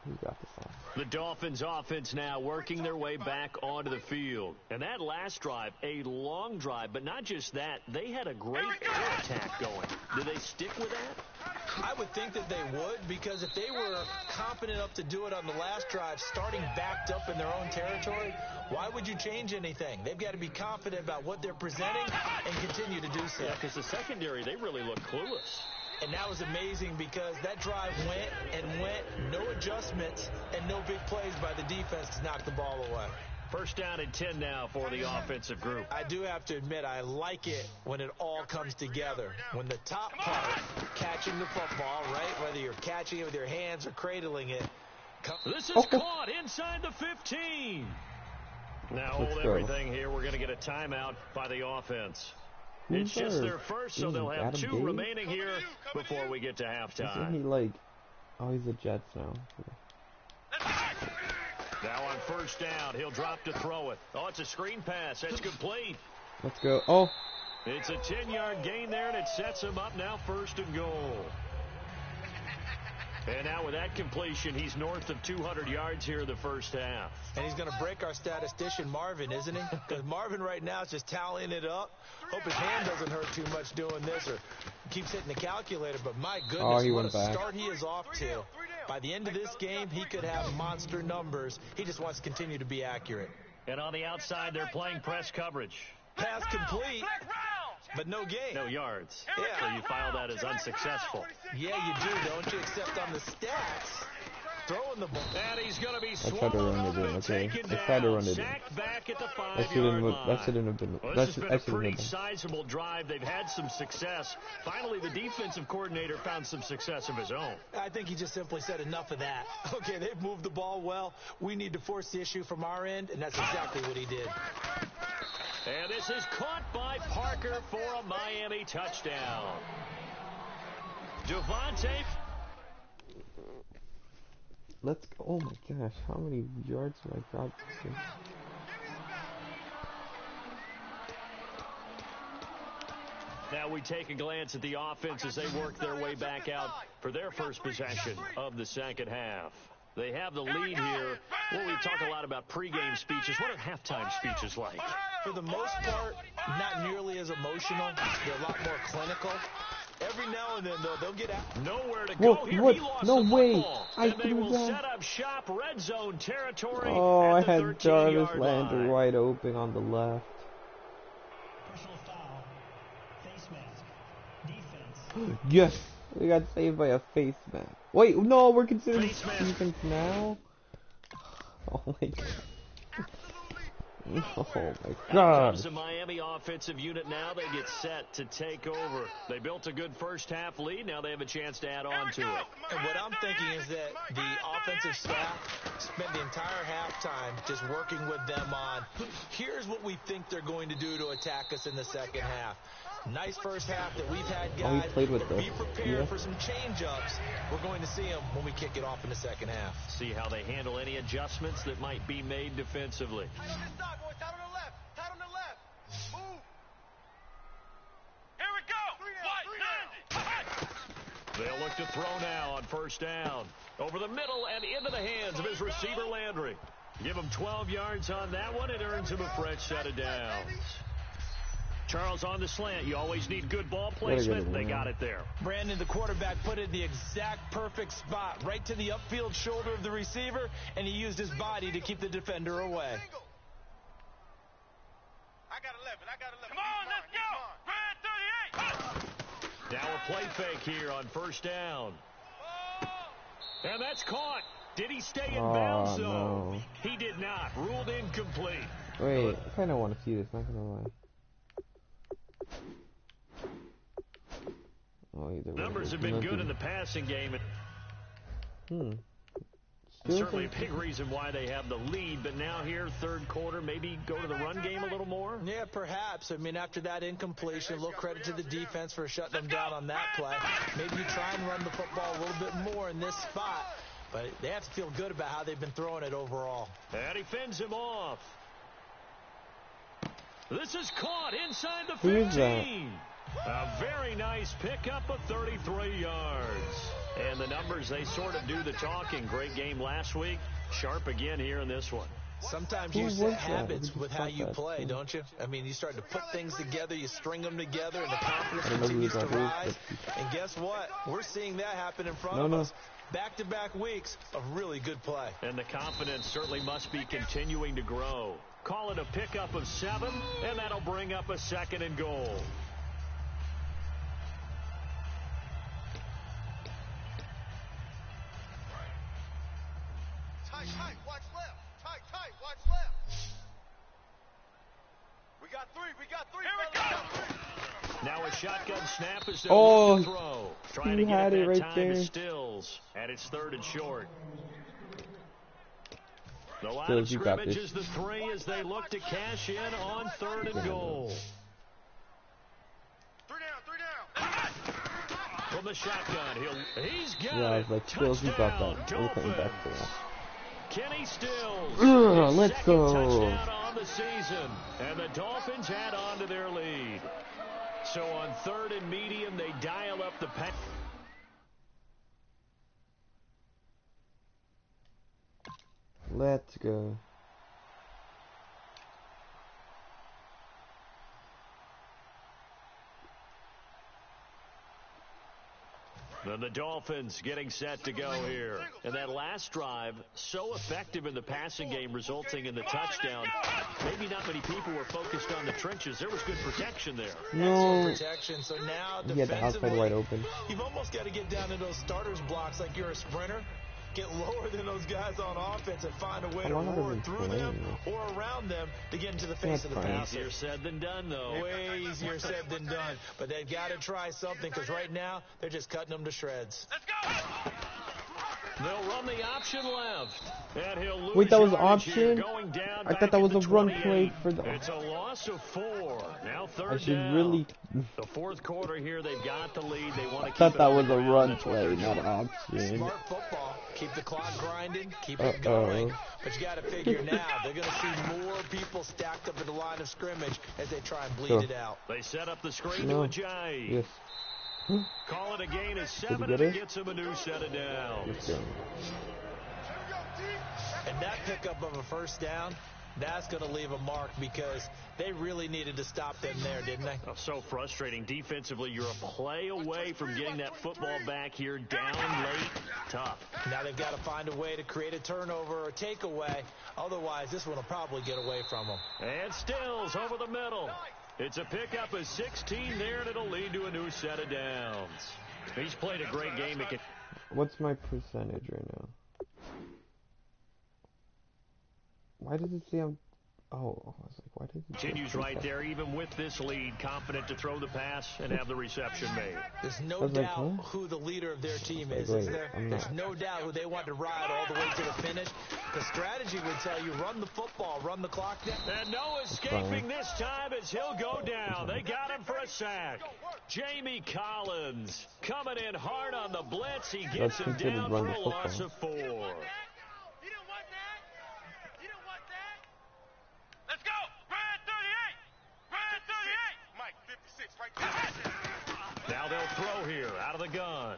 He got the sauce. The Dolphins offense now working their way back onto the field. And that last drive, a long drive, but not just that. They had a great air attack going. Did they stick with that? I would think that they would, because if they were confident enough to do it on the last drive, starting backed up in their own territory, why would you change anything? They've got to be confident about what they're presenting and continue to do so. Yeah, because the secondary, they really look clueless. And that was amazing because that drive went and went, no adjustments, and no big plays by the defense to knock the ball away. First down and 10 now for the offensive group. I do have to admit, I like it when it all comes together. When the top part, catching the football, right, whether you're catching it with your hands or cradling it. This is caught inside the 15. Now hold everything here. We're going to get a timeout by the offense. It's just their first, so they'll have 2 remaining here before we get to halftime. Isn't he like, oh, he's a Jets now. Now on first down, he'll drop to throw it. Oh, it's a screen pass. That's complete. Let's go. Oh. It's a 10-yard gain there, and it sets him up now first and goal. And now with that completion, he's north of 200 yards here in the first half. And he's going to break our statistician, Marvin, isn't he? Because Marvin right now is just tallying it up. Hope his hand doesn't hurt too much doing this or keeps hitting the calculator. But my goodness, what a start he is off to. By the end of this game, he could have monster numbers. He just wants to continue to be accurate. And on the outside, they're playing press coverage. Pass complete, but no gain. No yards. Yeah. So you file that as unsuccessful. Yeah, you do, don't you? Except on the stats. Throwing the ball. And he's going to be I tried to run it in, okay? I tried to run it in. Back at the 5-yard line. That shouldn't have been. Well, this has been a pretty sizable drive. They've had some success. Finally, the defensive coordinator found some success of his own. I think he just simply said enough of that. Okay, they've moved the ball well. We need to force the issue from our end, and that's exactly what he did. And this is caught by Parker for a Miami touchdown. Devontae. Let's go. Oh my gosh, how many yards do I got? Now we take a glance at the offense as they work their way back out for their first possession of the second half. They have the lead here. Well, we talk a lot about pregame speeches. What are halftime speeches like? For the most part, not nearly as emotional. They're a lot more clinical. Every now and then, though, they'll get out. Nowhere to go here. What? He lost No the way. football. And they will set up shop red zone territory. Oh, I had Jarvis Landry Landry wide open on the left. Personal foul. Face mask. Defense. Yes. We got saved by a face mask. Wait, no, we're considering defense now? Oh my god. Oh my Here God. comes the Miami offensive unit now. They get set to take over. They built a good first half lead. Now they have a chance to add on to it. And what I'm thinking is that the offensive staff spent the entire halftime just working with them on, here's what we think they're going to do to attack us in the second half. Nice first half that we've had, guys. He played with Be prepared for some change-ups. We're going to see them when we kick it off in the second half. See how they handle any adjustments that might be made defensively. Tight on this side, boys. Tight on the left. Tight on the left. Move. Here we go. They'll look to throw now on first down. Over the middle and into the hands of his receiver, Landry. Give him 12 yards on that one. It earns him a fresh set of downs. Charles, on the slant, you always need good ball placement. They got it there. Brandon, the quarterback, put it in the exact perfect spot, right to the upfield shoulder of the receiver, and he used his body to keep the defender away. I got 11. Come on, let's go. Red 38. Now a play fake here on first down. And that's caught. Did he stay in bounds, though? No. He did not. Ruled incomplete. Wait, I kind of want to see this, not gonna lie. Numbers have been good in the passing game. Certainly a big reason why they have the lead, but now here, third quarter, maybe go to the run game a little more? Yeah, perhaps. I mean, after that incompletion, a little credit to the defense for shutting them down on that play. Maybe you try and run the football a little bit more in this spot, but they have to feel good about how they've been throwing it overall. And he fends him off. This is caught inside the 15. Who is that? A very nice pickup of 33 yards. And the numbers, they sort of do the talking. Great game last week. Sharp again here in this one. Sometimes you set habits with how you play, don't you? I mean, you start to put things together, you string them together, and the confidence continues to rise. And guess what? We're seeing that happen in front of us. Back-to-back weeks of really good play. And the confidence certainly must be continuing to grow. Call it a pickup of 7, and that'll bring up a 2nd and goal. Tight, watch left. Tight, watch left. We got three. Here we go. Now a shotgun snap is the throw. Trying to get it right there. Stills, and it's 3rd and short. The line of scrimmage is the 3 as they look to cash in on 3rd and goal. 3 down. From the shotgun, he's got I it. was like, Stills, you got that. I'm coming back for that. Kenny Stills. Let's go. Touchdown on the season. And the Dolphins add on to their lead. So on 3rd and medium, they dial up the pass. Let's go. And the Dolphins getting set to go here. And that last drive, so effective in the passing game, resulting in the touchdown. Maybe not many people were focused on the trenches. There was good protection there. No. Protection. So now He had the outside wide open. You've almost got to get down to those starters blocks like you're a sprinter. Get lower than those guys on offense and find a way to roar through them or around them to get into the face of the pass. Easier said than done, though. Way easier said than done. But they've got to try something because right now they're just cutting them to shreds. Let's go. They'll run the option left. And he'll lose. Wait, that was option? Going down I thought that was a run play for the... It's a loss of 4. Now 3rd I should down. really... The 4th quarter here, they've got the lead. They want to keep I thought that it was a on the run ground. play, not an option. Smart football. Keep the clock grinding. Keep it going. But you got to figure now they're going to see more people stacked up at the line of scrimmage as they try and bleed it out. They set up the screen to Ajayi. Yes. Call it a gain of 7, get and it? it gets him a new set of downs. And that pickup of a first down, that's going to leave a mark because they really needed to stop them there, didn't they? Oh, so frustrating. Defensively, you're a play away from getting that football back here down late. Tough. Now they've got to find a way to create a turnover or takeaway. Otherwise, this one will probably get away from them. And Stills over the middle. It's a pickup of 16 there, and it'll lead to a new set of downs. He's played a great game. What's my percentage right now? Why does it say I'm Oh, I was like, why did he Continues right there, even with this lead, confident to throw the pass and have the reception made. There's no doubt who the leader of their team is there? There's no doubt who they want to ride all the way to the finish. The strategy would tell you, run the football, run the clock down. And no escaping this time as he'll go down. They got him for a sack. Jamie Collins coming in hard on the blitz. He gets him down for a loss of 4. Let's go! Red 38! Red 38! Mike, 56, right there. Now they'll throw here, out of the gun.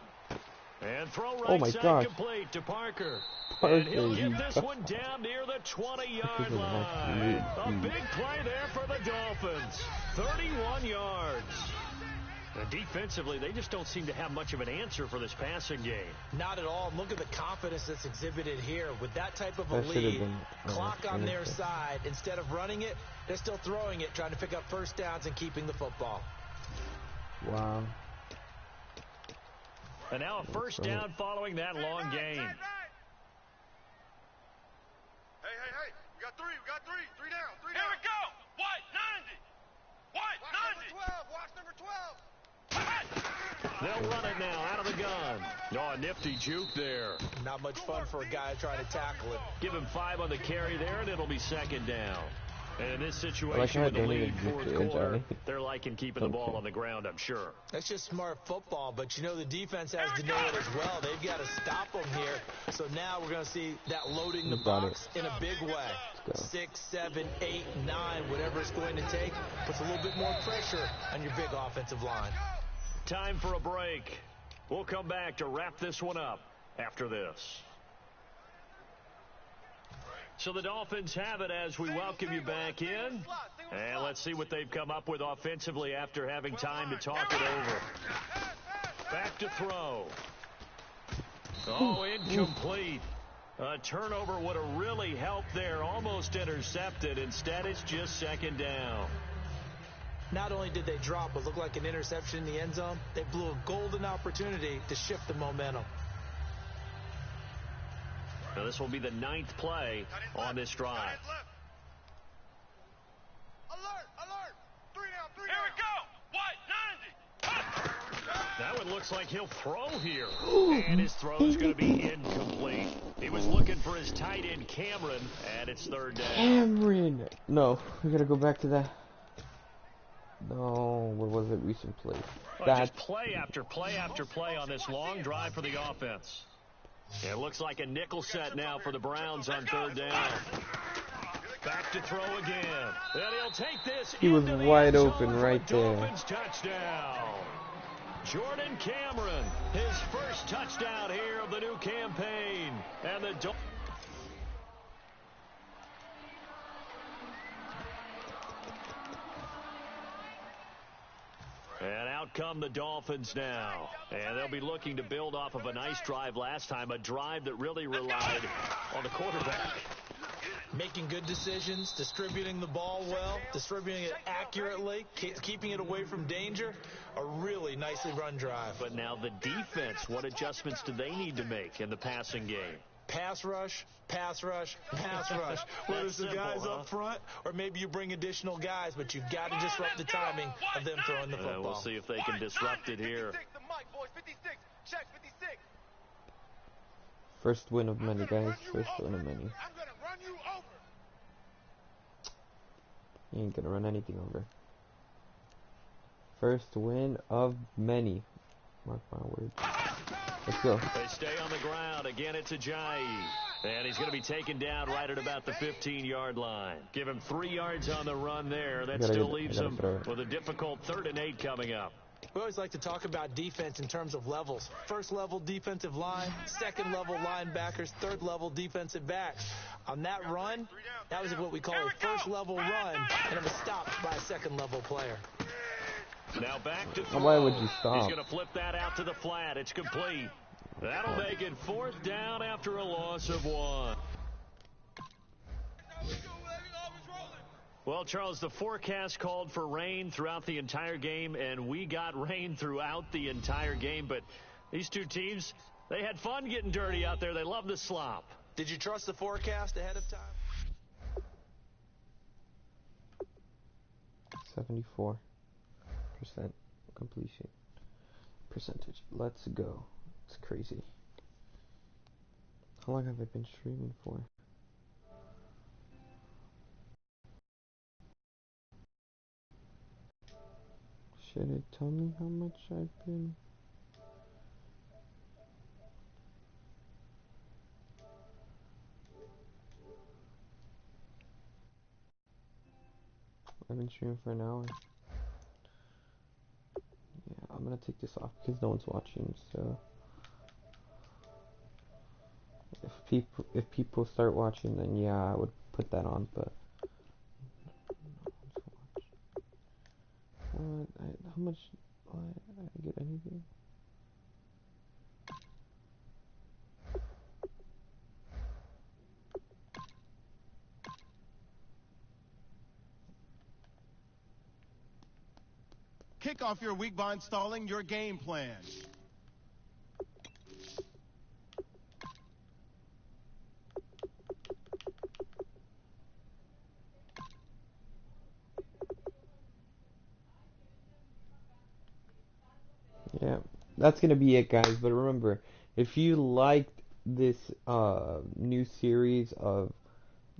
And throw right side complete to Parker. And he'll get this one down near the 20-yard line. A big play there for the Dolphins. 31 yards. Defensively, they just don't seem to have much of an answer for this passing game. Not at all. Look at the confidence that's exhibited here. With that type of a lead, clock on their side, instead of running it, they're still throwing it, trying to pick up first downs and keeping the football. Wow. And now a first down following that long gain. Hey, we got three. Three down. Here we go. White, 90. Watch number 12. They'll run it now out of the gun. Oh, a nifty juke there. Not much fun for a guy trying to tackle it. Give him 5 on the carry there, and it'll be second down. And in this situation with the lead fourth quarter, they're liking keeping the ball on the ground, I'm sure. That's just smart football, but you know the defense has to know it as well. They've got to stop them here. So now we're going to see that loading the box in a big way. 6, 7, 8, 9, whatever it's going to take, puts a little bit more pressure on your big offensive line. Time for a break. We'll come back to wrap this one up after this. So the Dolphins have it as we welcome you back in. And let's see what they've come up with offensively after having time to talk it over. Back to throw. Oh, incomplete. A turnover would have really helped there. Almost intercepted. Instead, it's just second down. Not only did they drop what looked like an interception in the end zone, they blew a golden opportunity to shift the momentum. Now this will be the 9th play on this drive. Alert! 3 down. Here we go. White, 90. That one looks like he'll throw here. And his throw's going to be incomplete. He was looking for his tight end, Cameron, and it's third down. Cameron! No, we got to go back to that. No, what was it? Recent play. Just play after play after play on this long drive for the offense. It looks like a nickel set now for the Browns on third down. Back to throw again. And he'll take this. He was wide open right there. Dolphins touchdown. Jordan Cameron, his first touchdown here of the new campaign. And the Dolphins. And out come the Dolphins now. And they'll be looking to build off of a nice drive last time, a drive that really relied on the quarterback. Making good decisions, distributing the ball well, distributing it accurately, keeping it away from danger. A really nicely run drive. But now the defense, what adjustments do they need to make in the passing game? Pass rush, pass rush, pass rush. Whether it's the guys up front or maybe you bring additional guys, but you've got to disrupt the timing of them throwing the football. We'll see if they can disrupt it here. First win of many, guys. First win of many. He ain't gonna run anything over. First win of many. Mark my words. Let's go. They stay on the ground. Again, it's Ajayi. And he's going to be taken down right at about the 15-yard line. Give him 3 yards on the run there. That still leaves him with a difficult 3rd and 8 coming up. We always like to talk about defense in terms of levels. First level defensive line, second level linebackers, third level defensive backs. On that run, that was what we call a first level run, and it was stopped by a second level player. Now back to throw. Why would you stop? He's going to flip that out to the flat. It's complete. That'll make it 4th down after a loss of 1. Well, Charles, the forecast called for rain throughout the entire game, and we got rain throughout the entire game. But these two teams, they had fun getting dirty out there. They love the slop. Did you trust the forecast ahead of time? 74% completion percentage. Let's go. It's crazy. How long have I been streaming for? Should it tell me how much I've been? I've been streaming for an hour. Yeah, I'm gonna take this off because no one's watching, so if people start watching, then yeah, I would put that on, but what? How much? What? I didn't get anything. Kick off your week by installing your game plan. Yeah, that's gonna be it, guys. But remember, if you liked this new series of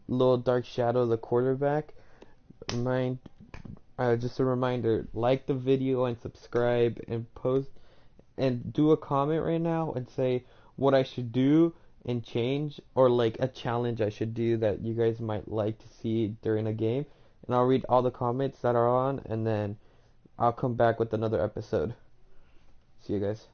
LilDark Shadow the quarterback, just a reminder, like the video and subscribe and post and do a comment right now and say what I should do and change, or like a challenge I should do that you guys might like to see during a game, and I'll read all the comments that are on, and then I'll come back with another episode. See you guys.